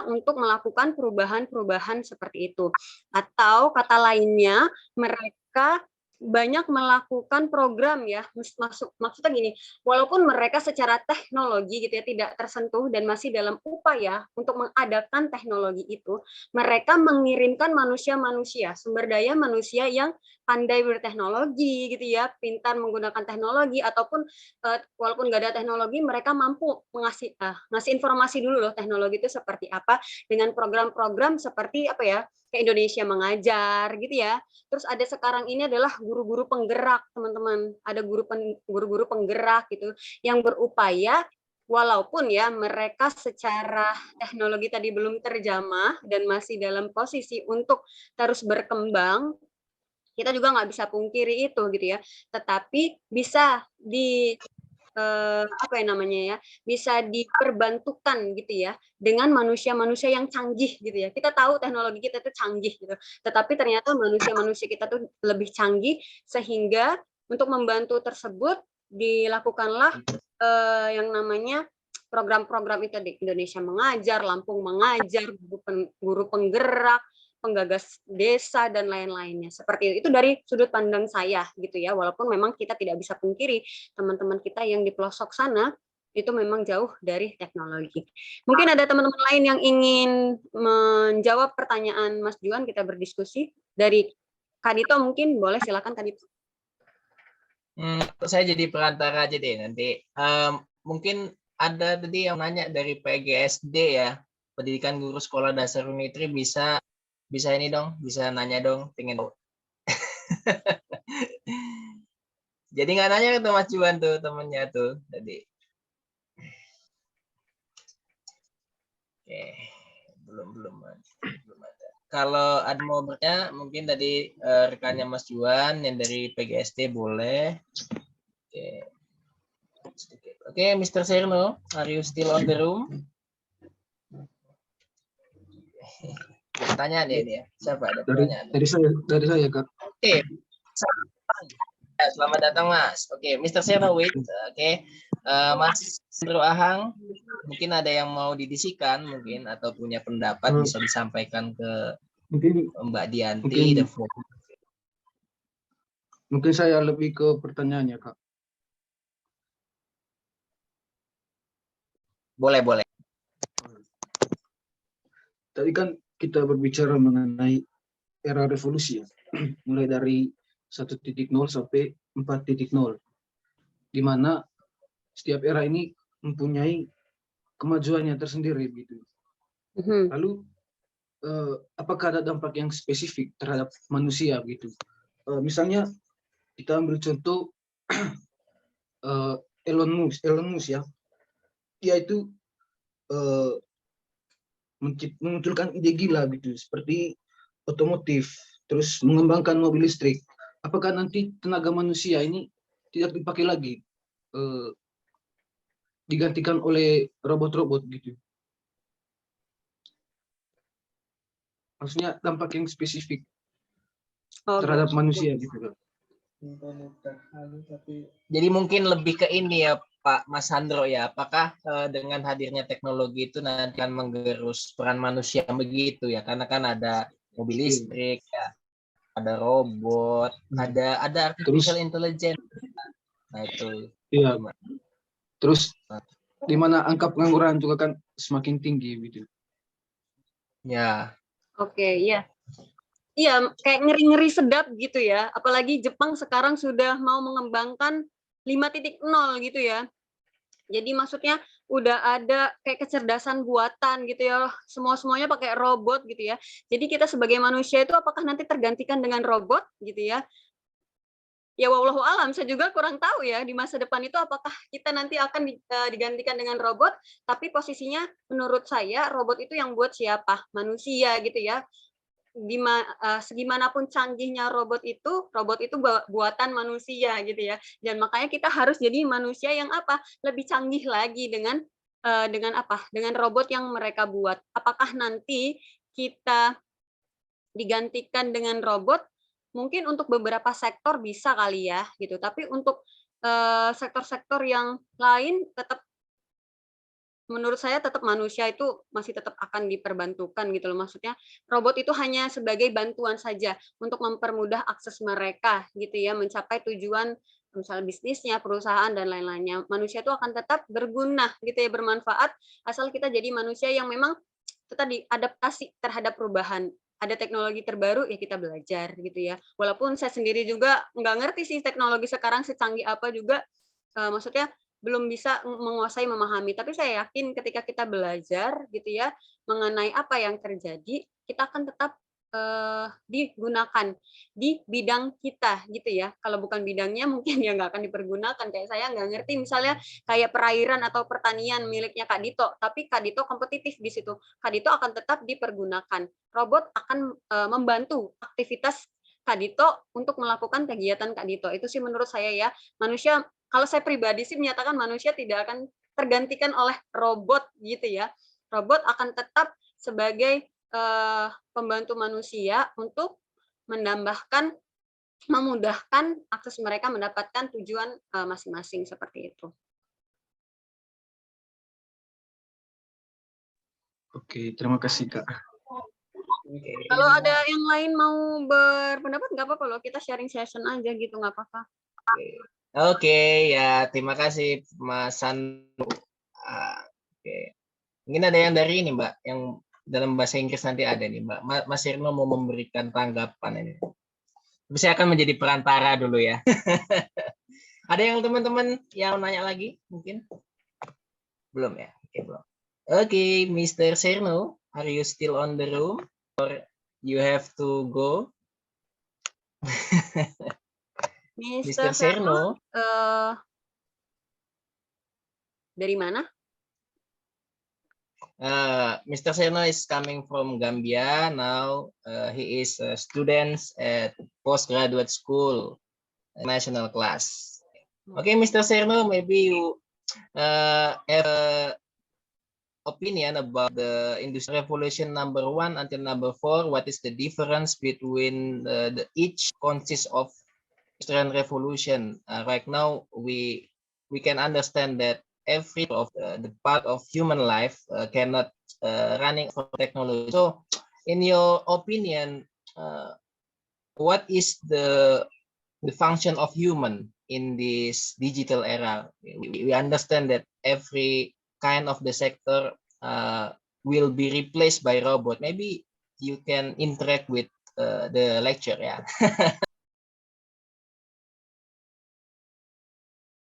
untuk melakukan perubahan-perubahan seperti itu. Atau kata lainnya, mereka banyak melakukan program ya, maksudnya gini, walaupun mereka secara teknologi gitu ya tidak tersentuh dan masih dalam upaya untuk mengadakan teknologi itu, mereka mengirimkan manusia-manusia, sumber daya manusia yang pandai berteknologi gitu ya, pintar menggunakan teknologi ataupun walaupun nggak ada teknologi, mereka mampu ngasih informasi dulu loh teknologi itu seperti apa dengan program-program seperti apa ya, kayak Indonesia Mengajar gitu ya. Terus ada sekarang ini adalah guru-guru penggerak, teman-teman. Ada guru-guru penggerak gitu yang berupaya walaupun ya mereka secara teknologi tadi belum terjamah dan masih dalam posisi untuk terus berkembang, kita juga nggak bisa pungkiri itu gitu ya. Tetapi bisa apa ya namanya ya, bisa diperbantukan gitu ya dengan manusia-manusia yang canggih gitu ya. Kita tahu teknologi kita itu canggih gitu, tetapi ternyata manusia-manusia kita tuh lebih canggih sehingga untuk membantu tersebut dilakukanlah yang namanya program-program itu di Indonesia Mengajar, Lampung Mengajar, guru penggerak, penggagas desa dan lain-lainnya. Seperti itu dari sudut pandang saya gitu ya. Walaupun memang kita tidak bisa pungkiri teman-teman kita yang di pelosok sana itu memang jauh dari teknologi. Mungkin ada teman-teman lain yang ingin menjawab pertanyaan Mas Juan, kita berdiskusi. Dari Kadito mungkin boleh, silakan Kadito. Saya jadi perantara aja deh nanti. Mungkin ada tadi yang nanya dari PGSD ya, Pendidikan Guru Sekolah Dasar Unitri, bisa ini dong, bisa nanya dong, pengen tahu. Jadi nggak nanya ke Mas Juan tuh temennya tuh tadi. Oke, belum ada. Kalau ada mau bertanya, mungkin tadi rekannya Mas Juan yang dari PGSD boleh. Oke, Mr. Serno, are you still on the room? Tanya deh dia. Siapa ada pertanyaan? Dari saya Kak. Oke. Selamat datang Mas. Oke, Mr. Serno wait. Oke. Mas Sendro Ahang, mungkin ada yang mau didisikan mungkin atau punya pendapat bisa disampaikan ke mungkin Mbak Dianti. Mungkin saya lebih ke pertanyaannya Kak. Boleh. Tadi kan kita berbicara mengenai era revolusi ya. Mulai dari 1.0 sampai 4.0. Di mana setiap era ini mempunyai kemajuannya tersendiri gitu. Lalu apakah ada dampak yang spesifik terhadap manusia gitu? Misalnya kita ambil contoh Elon Musk ya. Dia itu memunculkan ide gila gitu, seperti otomotif, terus mengembangkan mobil listrik. Apakah nanti tenaga manusia ini tidak dipakai lagi, digantikan oleh robot-robot gitu? Maksudnya dampak yang spesifik terhadap manusia gitu kan? Jadi mungkin lebih ke ini ya Pak Mas Sandro ya, apakah dengan hadirnya teknologi itu nanti akan menggerus peran manusia begitu ya, karena kan ada mobil listrik ya, ada robot, ada artificial intelligence. Nah itu. Iya. Terus di mana angka pengangguran juga kan semakin tinggi gitu. Ya. Oke, iya. Iya, kayak ngeri-ngeri sedap gitu ya. Apalagi Jepang sekarang sudah mau mengembangkan 5.0 gitu ya. Jadi maksudnya udah ada kayak kecerdasan buatan gitu ya. Semuanya pakai robot gitu ya. Jadi kita sebagai manusia itu apakah nanti tergantikan dengan robot gitu ya? Ya wallahu alam, saya juga kurang tahu ya di masa depan itu apakah kita nanti akan digantikan dengan robot, tapi posisinya menurut saya robot itu yang buat siapa? Manusia gitu ya. Segimanapun canggihnya robot itu buatan manusia gitu ya. Dan makanya kita harus jadi manusia yang apa? Lebih canggih lagi dengan apa? Dengan robot yang mereka buat. Apakah nanti kita digantikan dengan robot? Mungkin untuk beberapa sektor bisa kali ya gitu. Tapi untuk sektor-sektor yang lain tetap menurut saya tetap manusia itu masih tetap akan diperbantukan gitu loh. Maksudnya robot itu hanya sebagai bantuan saja untuk mempermudah akses mereka gitu ya mencapai tujuan misalnya bisnisnya, perusahaan dan lain-lainnya. Manusia itu akan tetap berguna gitu ya, bermanfaat asal kita jadi manusia yang memang tetap diadaptasi terhadap perubahan. Ada teknologi terbaru ya kita belajar gitu ya. Walaupun saya sendiri juga nggak ngerti sih teknologi sekarang secanggih apa juga, maksudnya belum bisa menguasai, memahami. Tapi saya yakin ketika kita belajar gitu ya, mengenai apa yang terjadi, kita akan tetap digunakan di bidang kita gitu ya. Kalau bukan bidangnya mungkin ya nggak akan dipergunakan. Kayak saya nggak ngerti misalnya kayak perairan atau pertanian miliknya Kak Dito, tapi Kak Dito kompetitif di situ. Kak Dito akan tetap dipergunakan. Robot akan membantu aktivitas Kak Dito untuk melakukan kegiatan Kak Dito. Itu sih menurut saya ya. Manusia, kalau saya pribadi sih menyatakan manusia tidak akan tergantikan oleh robot gitu ya. Robot akan tetap sebagai pembantu manusia untuk menambahkan, memudahkan akses mereka mendapatkan tujuan masing-masing seperti itu. Oke, terima kasih Kak. Kalau ada yang lain mau berpendapat nggak apa-apa loh, kita sharing session aja gitu, nggak apa-apa. Oke, ya terima kasih Mas Sandu. Oke. Mungkin ada yang dari ini Mbak, yang dalam bahasa Inggris nanti ada nih Mbak. Mas Irno mau memberikan tanggapan ini. Tapi saya akan menjadi perantara dulu ya. Ada yang teman-teman yang nanya lagi mungkin? Belum ya? Oke, belum. Oke, Mr. Serno, are you still on the room or you have to go? Mr. Serno, dari mana? Mr. Serno is coming from Gambia. Now he is a student at postgraduate school, national class. Okay, Mr. Serno, maybe you have an opinion about the Industrial Revolution number 1 until number 4. What is the difference between each consists of Industrial Revolution? Right now, we can understand that every of the part of human life cannot running for technology. So, in your opinion, what is the function of human in this digital era? We understand that every kind of the sector will be replaced by robot. Maybe you can interact with the lecture, yeah.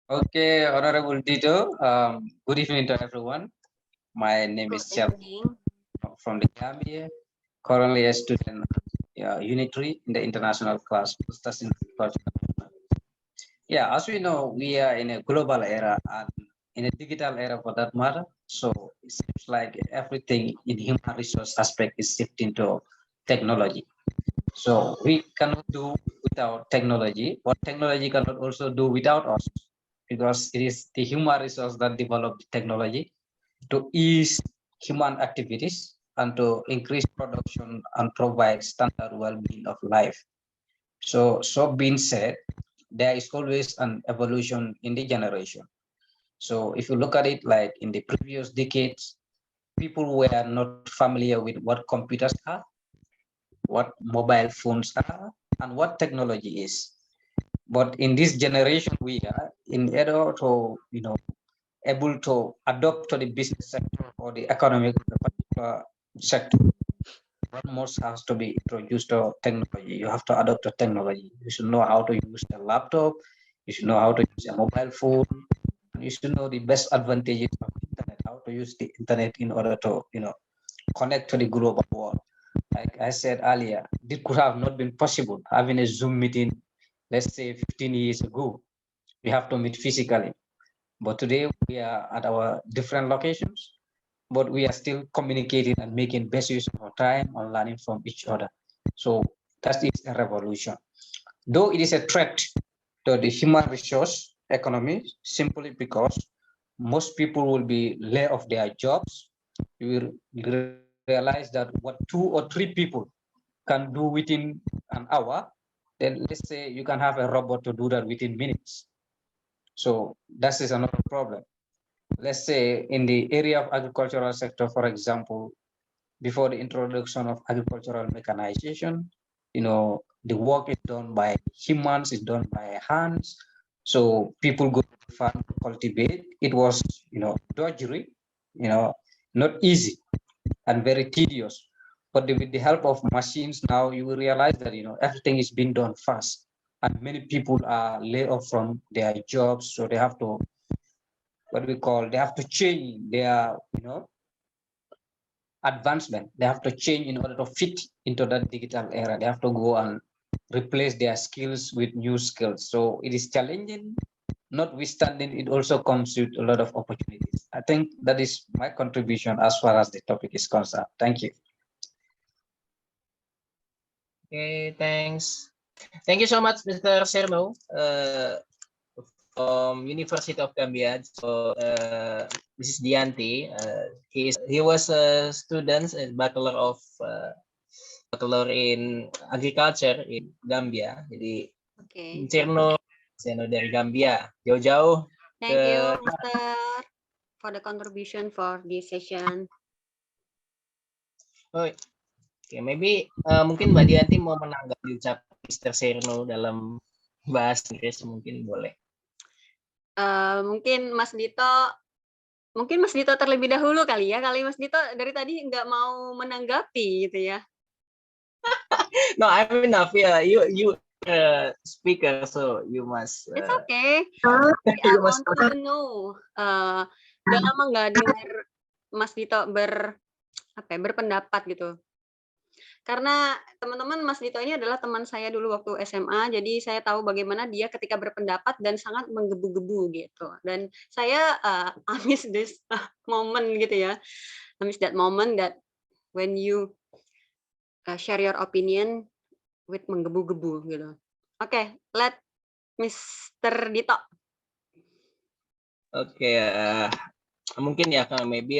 Okay, Honorable Dito. Good evening to everyone. My name is Chef from the Gambia, currently a student Unit 3 in the international class. Yeah, as we know, we are in a global era and in a digital era for that matter. So it seems like everything in human resource aspect is shifting to technology. So we cannot do without technology, but technology cannot also do without us, because it is the human resource that develop technology to ease human activities and to increase production and provide standard well-being of life. So being said, there is always an evolution in the generation. So if you look at it like in the previous decades, people were not familiar with what computers are, what mobile phones are, and what technology is. But in this generation, we are in order to, able to adopt to the business sector or the economic sector. What most has to be introduced to technology. You have to adopt to technology. You should know how to use a laptop. You should know how to use a mobile phone. And you should know the best advantages of internet, how to use the internet in order to, connect to the global world. Like I said earlier, this could have not been possible having a Zoom meeting, let's say 15 years ago. We have to meet physically. But today we are at our different locations, but we are still communicating and making best use of our time and learning from each other. So that is a revolution. Though it is a threat to the human resource economy, simply because most people will be laid off their jobs. You will realize that what 2 or 3 people can do within an hour, then let's say you can have a robot to do that within minutes. So that is another problem. let's say in the area of agricultural sector, for example, before the introduction of agricultural mechanization, the work is done by humans, is done by hands. So people go to the farm to cultivate. It was, drudgery, not easy and very tedious. But with the help of machines now, you will realize that, everything is being done fast. And many people are laid off from their jobs. So they have to, they have to change their, advancement. They have to change in order to fit into that digital era. They have to go and replace their skills with new skills. So it is challenging. Notwithstanding, it also comes with a lot of opportunities. I think that is my contribution as far as the topic is concerned. Thank you. Okay, thanks. Thank you so much, Mr. Serno, from University of Gambia. So this is Dianti. He was a student, a bachelor in agriculture in Gambia. Jadi Oke. Serno dari Gambia, jauh-jauh. Thank you, Mr. for the contribution for this session. Oh, okay, maybe mungkin Mbak Dianti mau menanggapi ucapan Mr. Serno dalam bahasa Inggris, mungkin boleh. Mungkin Mas Dito terlebih dahulu kali ya. Kali Mas Dito dari tadi nggak mau menanggapi gitu ya. No, I'm enough. Yeah, you speaker, so you must. It's okay. I want to know. Udah lama nggak dengar Mas Dito berpendapat gitu. Karena teman-teman Mas Dito ini adalah teman saya dulu waktu SMA, jadi saya tahu bagaimana dia ketika berpendapat dan sangat menggebu-gebu gitu. Dan saya I miss this moment gitu ya. I miss that moment that when you share your opinion with menggebu-gebu gitu. Oke, let Mr. Dito. Okay, mungkin ya, maybe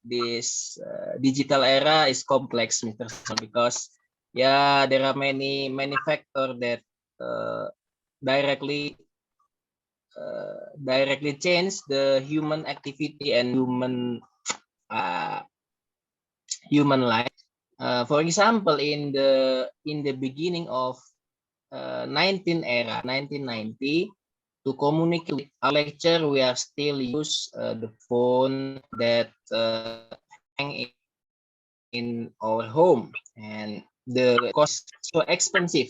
this digital era is complex, Mr. Son, because there are many factors that directly change the human activity and human life. For example, in the beginning of 1990. To communicate with our lecture, we are still use the phone that hang in our home, and the cost so expensive.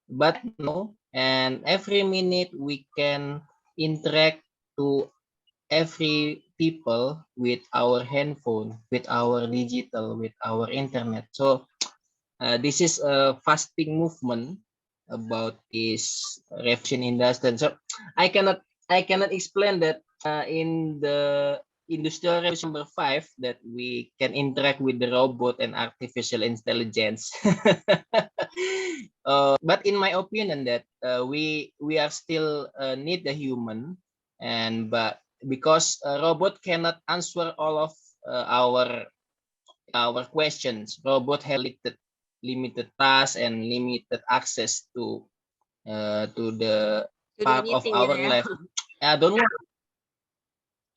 But no, and every minute we can interact to every people with our handphone, with our digital, with our internet. So this is a fasting movement about this revolution industry. So I cannot explain that in the industrial revolution number 5 that we can interact with the robot and artificial intelligence. But in my opinion that we are still need the human, but because a robot cannot answer all of our questions. Robot have limited tasks and limited access to the part of our life. Don't worry.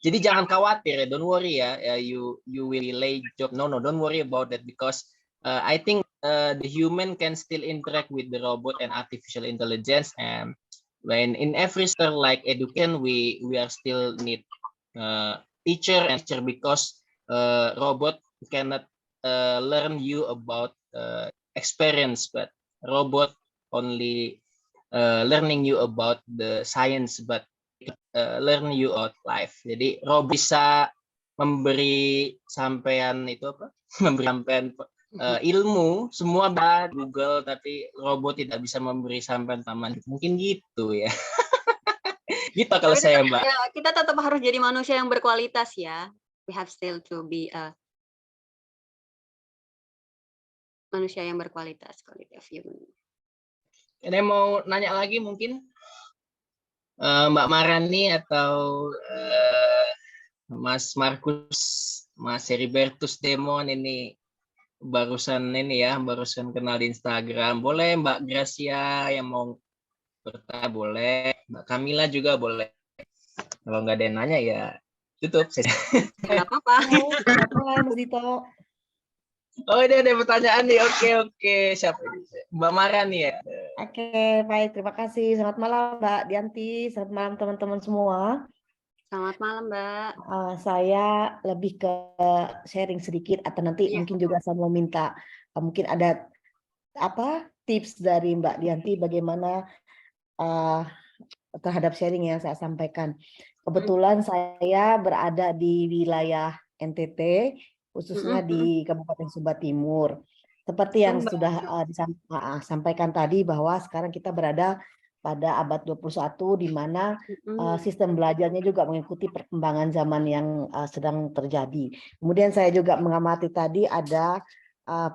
Jadi jangan khawatir, don't worry ya. You will lay job. No, don't worry about that, because I think the human can still interact with the robot and artificial intelligence, and when in every sector like education, we are still need teacher, because robot cannot learn you about experience, but robot only learning you about the science, but learn you about life. Jadi robot bisa memberi sampean itu apa? Memberi sampean ilmu semua dari Google, tapi robot tidak bisa memberi sampean taman. Mungkin gitu ya. Gitu kalau saya, Mbak. Ya, kita tetap harus jadi manusia yang berkualitas ya. We have still to be manusia yang berkualitas, quality of human. Ini mau nanya lagi mungkin Mbak Marani atau Mas Markus, Mas Heribertus Demon ini barusan kenal di Instagram. Boleh Mbak Gracia yang mau bertanya boleh, Mbak Kamila juga boleh. Kalau nggak ada yang nanya ya tutup. Nggak apa-apa. Halo, selamat malam Mas Dito. Oh, ini ada pertanyaan nih. Oke. Siapa ini? Mbak Mara nih ya. Oke, baik. Terima kasih. Selamat malam Mbak Dianti. Selamat malam teman-teman semua. Selamat malam, Mbak. Saya lebih ke sharing sedikit atau nanti Iya. mungkin juga saya mau minta mungkin ada tips dari Mbak Dianti bagaimana terhadap sharing yang saya sampaikan. Kebetulan saya berada di wilayah NTT, khususnya di Kabupaten Sumba Timur. Seperti yang Sumba. sudah disampaikan tadi bahwa sekarang kita berada pada abad 21 di mana sistem belajarnya juga mengikuti perkembangan zaman yang sedang terjadi. Kemudian saya juga mengamati tadi ada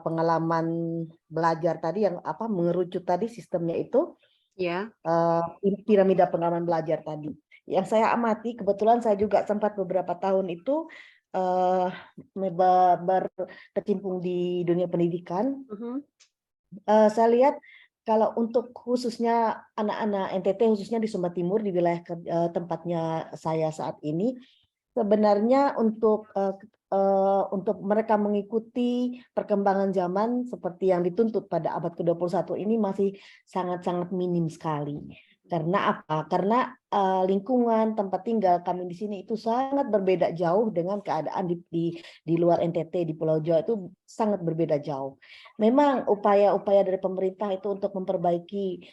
pengalaman belajar tadi yang mengerucut tadi sistemnya itu Ya. piramida pengalaman belajar tadi. Yang saya amati, kebetulan saya juga sempat beberapa tahun itu berkecimpung di dunia pendidikan. Saya lihat kalau untuk khususnya anak-anak NTT, khususnya di Sumba Timur, di wilayah tempatnya saya saat ini, sebenarnya untuk mereka mengikuti perkembangan zaman seperti yang dituntut pada abad ke-21 ini masih sangat-sangat minim sekali. Karena apa? Karena lingkungan tempat tinggal kami di sini itu sangat berbeda jauh dengan keadaan di luar NTT, di Pulau Jawa itu sangat berbeda jauh. Memang upaya-upaya dari pemerintah itu untuk memperbaiki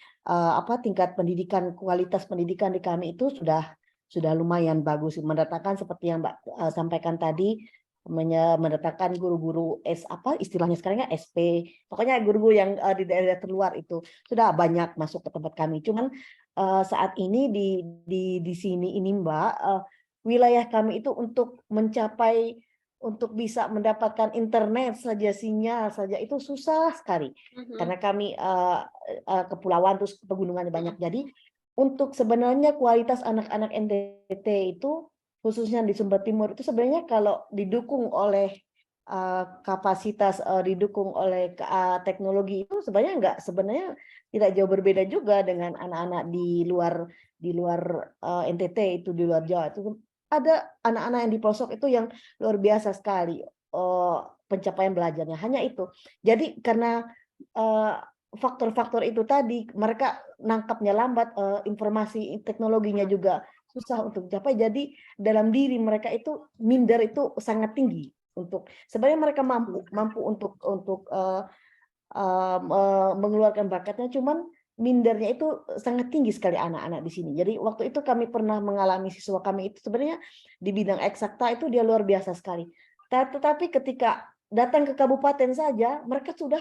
tingkat pendidikan, kualitas pendidikan di kami itu sudah lumayan bagus, mendatangkan seperti yang Mbak sampaikan tadi, mendatangkan guru-guru istilahnya sekarang SP, pokoknya guru-guru yang di daerah terluar itu sudah banyak masuk ke tempat kami. Cuman saat ini di sini ini Mbak, wilayah kami itu untuk bisa mendapatkan internet saja, sinyal saja itu susah sekali karena kami kepulauan terus pegunungannya banyak. Jadi untuk sebenarnya kualitas anak-anak NTT itu khususnya di Sumba Timur itu sebenarnya kalau didukung oleh kapasitas, didukung oleh teknologi itu sebenarnya tidak jauh berbeda juga dengan anak-anak di luar NTT itu, di luar Jawa itu ada anak-anak yang di pelosok itu yang luar biasa sekali pencapaian belajarnya. Hanya itu. Jadi karena faktor-faktor itu tadi mereka nangkapnya lambat, informasi teknologinya juga susah untuk dicapai. Jadi dalam diri mereka itu minder itu sangat tinggi. Untuk sebenarnya mereka mampu untuk mengeluarkan bakatnya, cuman mindernya itu sangat tinggi sekali anak-anak di sini. Jadi waktu itu kami pernah mengalami siswa kami itu sebenarnya di bidang eksakta itu dia luar biasa sekali. Tetapi ketika datang ke kabupaten saja mereka sudah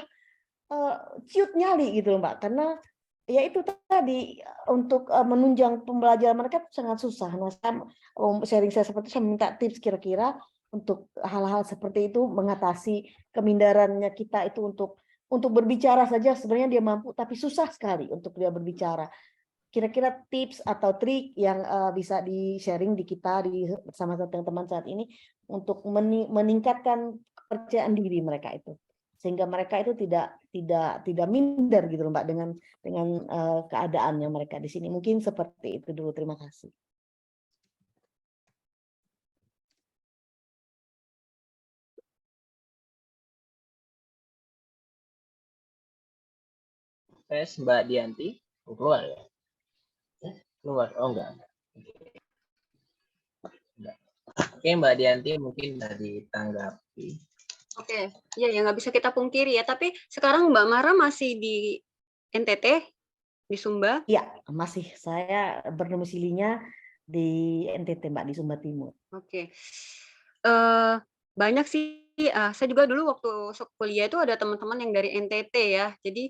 ciut nyali gitu Mbak, karena ya itu tadi untuk menunjang pembelajaran mereka sangat susah. Nah, sharing saya seperti itu, saya minta tips kira-kira untuk hal-hal seperti itu, mengatasi kemindarannya kita itu untuk berbicara saja sebenarnya dia mampu, tapi susah sekali untuk dia berbicara. Kira-kira tips atau trik yang bisa di-sharing di kita bersama teman-teman saat ini untuk meningkatkan kepercayaan diri mereka itu, sehingga mereka itu tidak minder gitu loh Mbak dengan keadaan yang mereka di sini. Mungkin seperti itu dulu. Terima kasih. Tes Mbak Dianti. Keluar ya? Keluar. Oh enggak. Oke, Mbak Dianti mungkin bisa ditanggapi. Oke, ya nggak bisa kita pungkiri ya. Tapi sekarang Mbak Mara masih di NTT, di Sumba? Iya, masih. Saya berdomisilinya di NTT Mbak, di Sumba Timur. Oke. Banyak sih. Saya juga dulu waktu kuliah itu ada teman-teman yang dari NTT ya. Jadi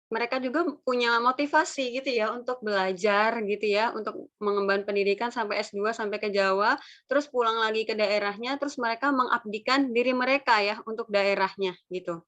mereka juga punya motivasi gitu ya untuk belajar gitu ya, untuk mengemban pendidikan sampai S2 sampai ke Jawa, terus pulang lagi ke daerahnya, terus mereka mengabdikan diri mereka ya untuk daerahnya gitu.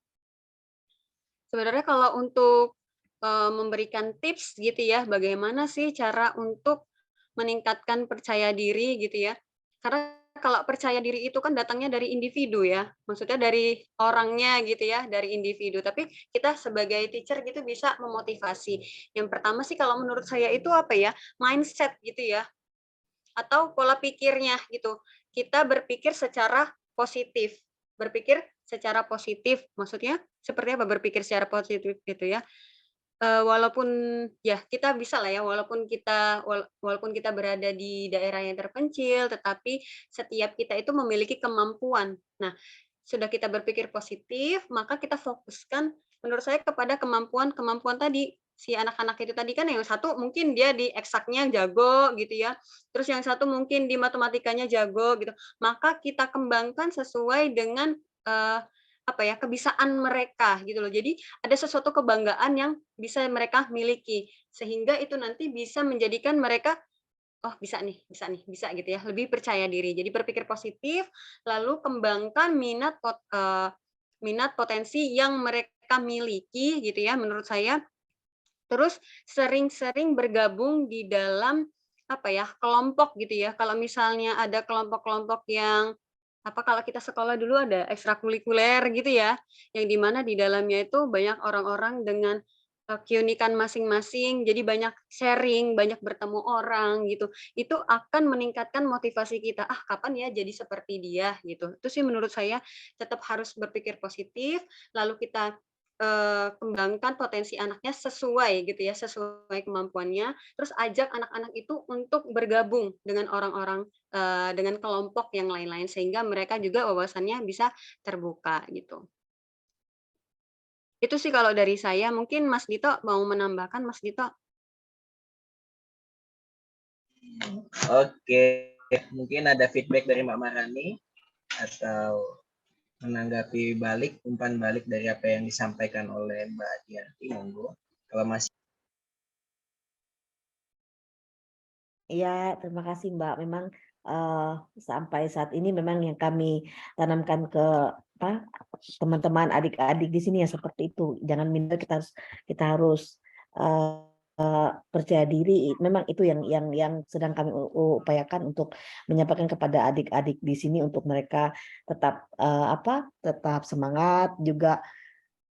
Sebenarnya kalau untuk memberikan tips gitu ya, bagaimana sih cara untuk meningkatkan percaya diri gitu ya. Karena kalau percaya diri itu kan datangnya dari individu ya, maksudnya dari orangnya gitu ya, dari individu. Tapi kita sebagai teacher gitu bisa memotivasi. Yang pertama sih kalau menurut saya itu apa ya, mindset gitu ya. atau pola pikirnya gitu. Kita berpikir secara positif. Berpikir secara positif, maksudnya seperti apa berpikir secara positif gitu ya. Walaupun ya kita bisa lah ya, walaupun kita berada di daerah yang terpencil, tetapi setiap kita itu memiliki kemampuan. Nah, sudah kita berpikir positif, maka kita fokuskan menurut saya kepada kemampuan tadi. Si anak-anak itu tadi kan yang satu mungkin dia di eksaknya jago gitu ya, terus yang satu mungkin di matematikanya jago gitu. Maka kita kembangkan sesuai dengan, apa ya, kebisaan mereka gitu loh. Jadi ada sesuatu kebanggaan yang bisa mereka miliki, sehingga itu nanti bisa menjadikan mereka, "Oh bisa nih bisa," gitu ya, lebih percaya diri. Jadi berpikir positif, lalu kembangkan minat potensi yang mereka miliki gitu ya menurut saya. Terus sering-sering bergabung di dalam, apa ya, kelompok gitu ya. Kalau misalnya ada kelompok-kelompok yang, apa, kalau kita sekolah dulu ada ekstrakurikuler gitu ya, yang di mana di dalamnya itu banyak orang-orang dengan, keunikan masing-masing, jadi banyak sharing, banyak bertemu orang gitu. Itu akan meningkatkan motivasi kita, "Ah, kapan ya jadi seperti dia?" Gitu. Itu sih menurut saya tetap harus berpikir positif, lalu kita kembangkan potensi anaknya sesuai gitu ya, sesuai kemampuannya, terus ajak anak-anak itu untuk bergabung dengan orang-orang, dengan kelompok yang lain-lain, sehingga mereka juga wawasannya bisa terbuka gitu. Itu sih kalau dari saya, mungkin Mas Dito mau menambahkan, Mas Dito? Oke, mungkin ada feedback dari Mbak Marani atau menanggapi umpan balik dari apa yang disampaikan oleh Mbak Dianti, monggo. Kalau masih. Iya, terima kasih Mbak. Memang sampai saat ini memang yang kami tanamkan ke teman-teman adik-adik di sini ya seperti itu. Jangan minder, kita harus percaya diri. Memang itu yang sedang kami upayakan untuk menyampaikan kepada adik-adik di sini untuk mereka tetap tetap semangat juga.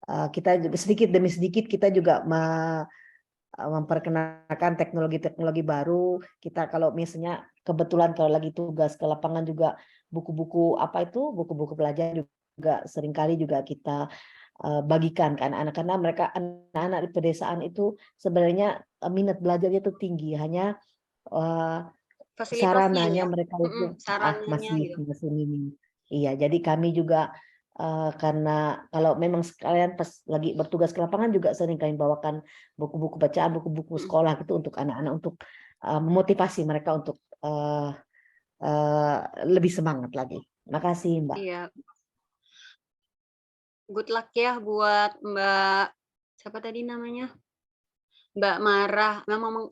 Kita juga sedikit demi sedikit kita juga memperkenalkan teknologi-teknologi baru. Kita kalau misalnya kebetulan kalau lagi tugas ke lapangan juga buku-buku buku-buku pelajaran juga seringkali juga kita bagikan ke anak-anak, karena mereka anak-anak di pedesaan itu sebenarnya minat belajarnya itu tinggi, hanya Fasilitasnya sarananya ya? mereka itu Sarannya gitu. masih minim. Iya, jadi kami juga karena kalau memang sekalian pas lagi bertugas ke lapangan juga sering kami bawakan buku-buku bacaan, buku-buku sekolah gitu untuk anak-anak, untuk memotivasi mereka untuk lebih semangat lagi. Makasih Mbak. Iya. Good luck ya buat Mbak, siapa tadi namanya? Mbak Marah,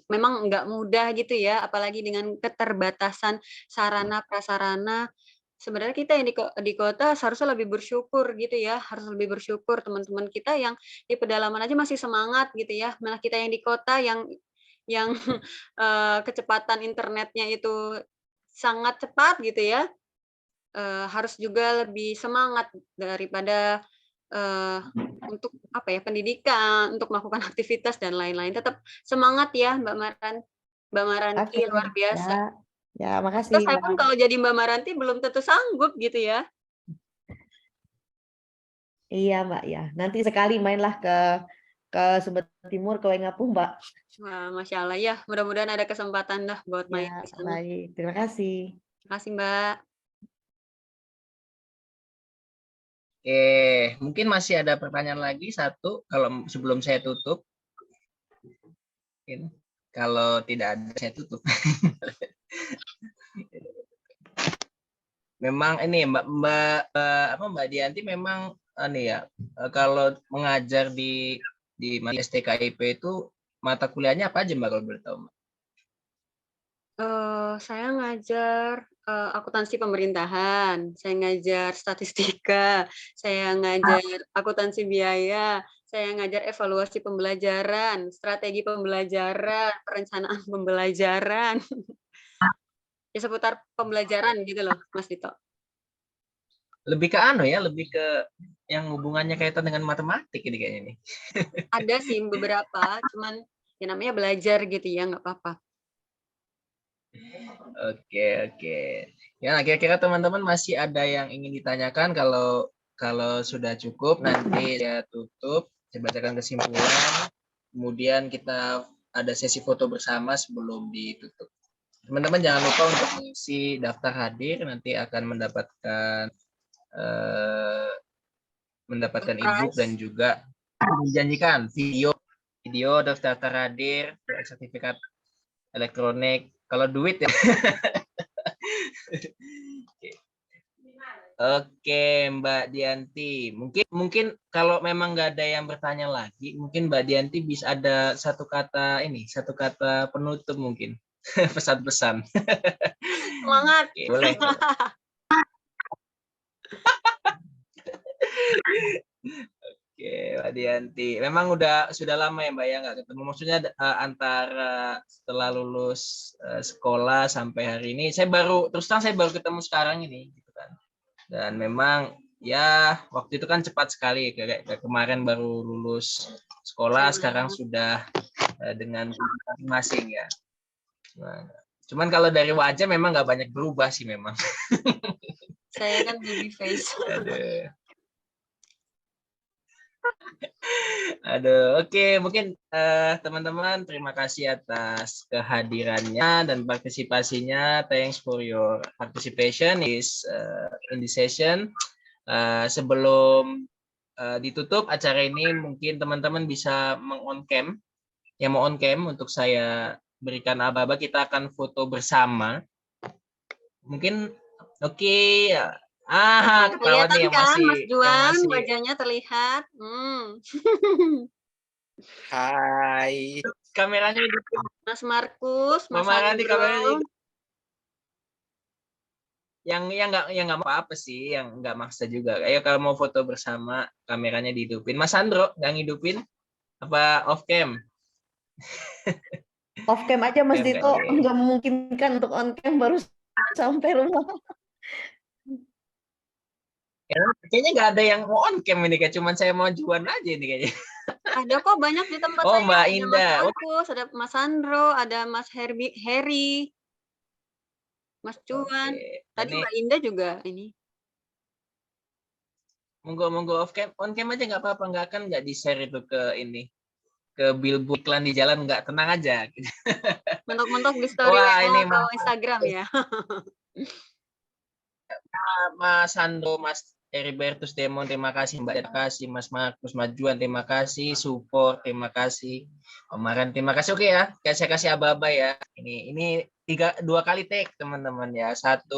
memang nggak mudah gitu ya, apalagi dengan keterbatasan sarana prasarana. Sebenarnya kita yang di kota seharusnya lebih bersyukur gitu ya, harus lebih bersyukur teman-teman kita yang di pedalaman aja masih semangat gitu ya, malah kita yang di kota yang kecepatan internetnya itu sangat cepat gitu ya, harus juga lebih semangat daripada untuk apa ya, pendidikan, untuk melakukan aktivitas dan lain-lain. Tetap semangat ya Mbak Oke, Maranti, luar ya, biasa. ya makasih Terus saya pun Mbak. kalau jadi Mbak Maranti belum tentu sanggup gitu ya. Iya Mbak ya. Nanti sekali mainlah ke Sumber Timur, ke Wengapu Mbak. Wah, Masya Allah ya, mudah-mudahan ada kesempatan dah buat Ya, main di sana. baik. Terima kasih. Terima kasih Mbak. Oke, mungkin masih ada pertanyaan lagi satu kalau sebelum saya tutup. Mungkin. Kalau tidak ada saya tutup. Memang ini Mbak Dianti memang ini ya, kalau mengajar di STKIP itu mata kuliahnya apa aja Mbak kalau boleh tahu Mbak? Saya ngajar akuntansi pemerintahan, saya ngajar statistika, saya ngajar akuntansi biaya, saya ngajar evaluasi pembelajaran, strategi pembelajaran, perencanaan pembelajaran. Ya seputar pembelajaran gitu loh, Mas Dito. Lebih ke lebih ke yang hubungannya kaitan dengan matematik ini kayaknya nih. Ada sih beberapa, cuman ya namanya belajar gitu ya, nggak apa-apa. Oke. Ya, kira-kira teman-teman masih ada yang ingin ditanyakan? Kalau sudah cukup, nanti saya tutup, saya bacakan kesimpulan. Kemudian kita ada sesi foto bersama sebelum ditutup. Teman-teman jangan lupa untuk mengisi daftar hadir, nanti akan mendapatkan e-book dan juga dijanjikan video daftar hadir, sertifikat elektronik. Kalau duit ya. Oke, Mbak Dianti. Mungkin kalau memang nggak ada yang bertanya lagi, mungkin Mbak Dianti bisa ada satu kata penutup mungkin. Pesan-pesan. Semangat. Oke, boleh. Oke, Mbak Dianti. Memang sudah lama ya Mbak ya nggak ketemu. Maksudnya antara setelah lulus sekolah sampai hari ini, saya baru ketemu sekarang ini, gitu kan. Dan memang ya waktu itu kan cepat sekali, kayak kemarin baru lulus sekolah, sekarang sudah dengan masing-masing ya. Nah, cuman kalau dari wajah memang nggak banyak berubah sih memang. Saya kan baby face. Oke, mungkin teman-teman terima kasih atas kehadirannya dan partisipasinya. Thanks for your participation in this session. Sebelum ditutup acara ini, mungkin teman-teman bisa on cam. Yang mau on cam untuk saya berikan aba-aba, kita akan foto bersama. Mungkin oke. Ketahuan nih yang kan, masih Mas Juan, wajahnya terlihat. Hai. Kameranya hidupin. Mas Markus, Mas Mama Ranti kameranya Sandro. hidup. Yang nggak apa-apa sih, yang nggak maksa juga. Ayo kalau mau foto bersama, kameranya dihidupin. Mas Sandro nggak ngidupin? Apa off cam? Off cam aja Mas Cam, Dito, oke. nggak memungkinkan untuk on cam, baru sampai rumah. Ya, kayaknya nggak ada yang mau on cam ini, kayak cuman saya mau Juan aja ini kayaknya. Ada kok banyak di tempat Oh, saya. Mbak Ada Indah. Mas Markus, ada Mas Sandro, ada Mas Heri, Mas Juan. Oke. Tadi Ini Mbak Indah juga ini. monggo off cam, on cam aja nggak apa-apa, nggak di share itu ke billboard iklan di jalan, nggak, tenang aja. Mentok-mentok di story ini atau Instagram ya. Mas Sandro, Mas Heribertus Demon, terima kasih. Mbak, terima kasih. Mas Markus, Mas Juan, terima kasih. Support, terima kasih. Omaran, terima kasih. Oke ya, saya kasih aba-aba ya. Ini 2 kali take teman-teman ya. 1,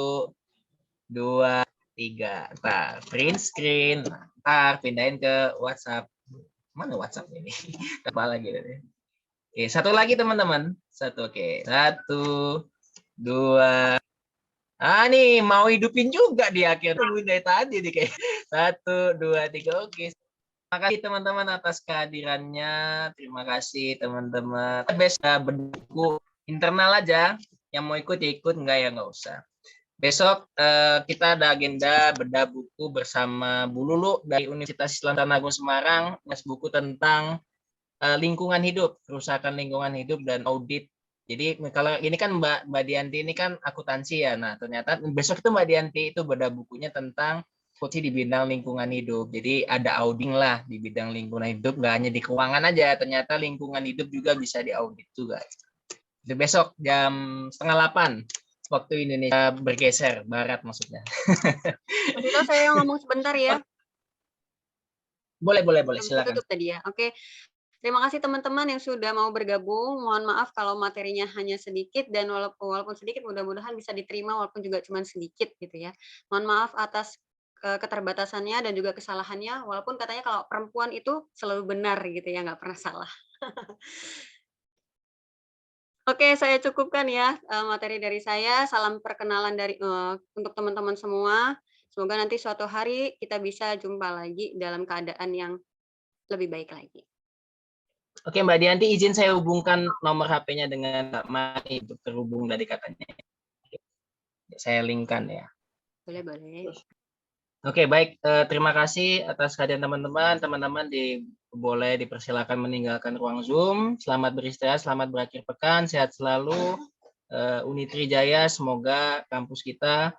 2, 3. Ntar print screen. Ntar pindahin ke WhatsApp. Mana WhatsApp ini? Apa lagi? Oke, satu lagi teman-teman. Oke. 1, 2. Nih mau hidupin juga di akhir, tungguin dari tadi nih kayak 1, 2, 3. Oke. Terima kasih teman-teman atas kehadirannya. Terima kasih teman-teman. Besok buku internal aja. Yang mau ikut ya ikut, enggak ya enggak usah. Besok kita ada agenda bedah buku bersama Bu Lulu dari Universitas Islam Tanagung Semarang, buku tentang lingkungan hidup, kerusakan lingkungan hidup dan audit. Jadi kalau ini kan Mbak Dianti ini kan akuntansi ya. Nah, ternyata besok itu Mbak Dianti itu beda bukunya tentang fungsi di bidang lingkungan hidup. Jadi ada auditing lah di bidang lingkungan hidup, nggak hanya di keuangan aja. Ternyata lingkungan hidup juga bisa diaudit juga. Itu besok jam 7:30 waktu Indonesia bergeser barat maksudnya. Itu saya ngomong sebentar ya. Boleh silakan. Tutup tadi ya. Oke. Terima kasih teman-teman yang sudah mau bergabung. Mohon maaf kalau materinya hanya sedikit, dan walaupun sedikit mudah-mudahan bisa diterima walaupun juga cuma sedikit gitu ya. Mohon maaf atas keterbatasannya dan juga kesalahannya, walaupun katanya kalau perempuan itu selalu benar gitu ya, nggak pernah salah. Oke, saya cukupkan ya materi dari saya. Salam perkenalan untuk teman-teman semua. Semoga nanti suatu hari kita bisa jumpa lagi dalam keadaan yang lebih baik lagi. Oke Mbak Dianti, izin saya hubungkan nomor HP-nya dengan Mbak Mani untuk terhubung dari katanya. Saya linkkan ya. Boleh. Oke, baik. Terima kasih atas kehadiran teman-teman. Teman-teman boleh dipersilakan meninggalkan ruang Zoom. Selamat beristirahat, selamat berakhir pekan, sehat selalu. Unitrijaya, semoga kampus kita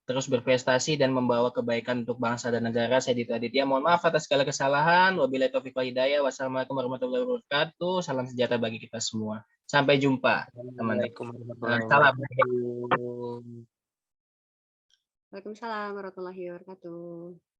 terus berprestasi dan membawa kebaikan untuk bangsa dan negara. Saya Dito Aditya, mohon maaf atas segala kesalahan. Wabillahi taufiq wal hidayah. Wassalamualaikum warahmatullahi wabarakatuh. Salam sejahtera bagi kita semua. Sampai jumpa, teman-teman. Assalamualaikum warahmatullahi Salam. wabarakatuh. Waalaikumsalam warahmatullahi wabarakatuh.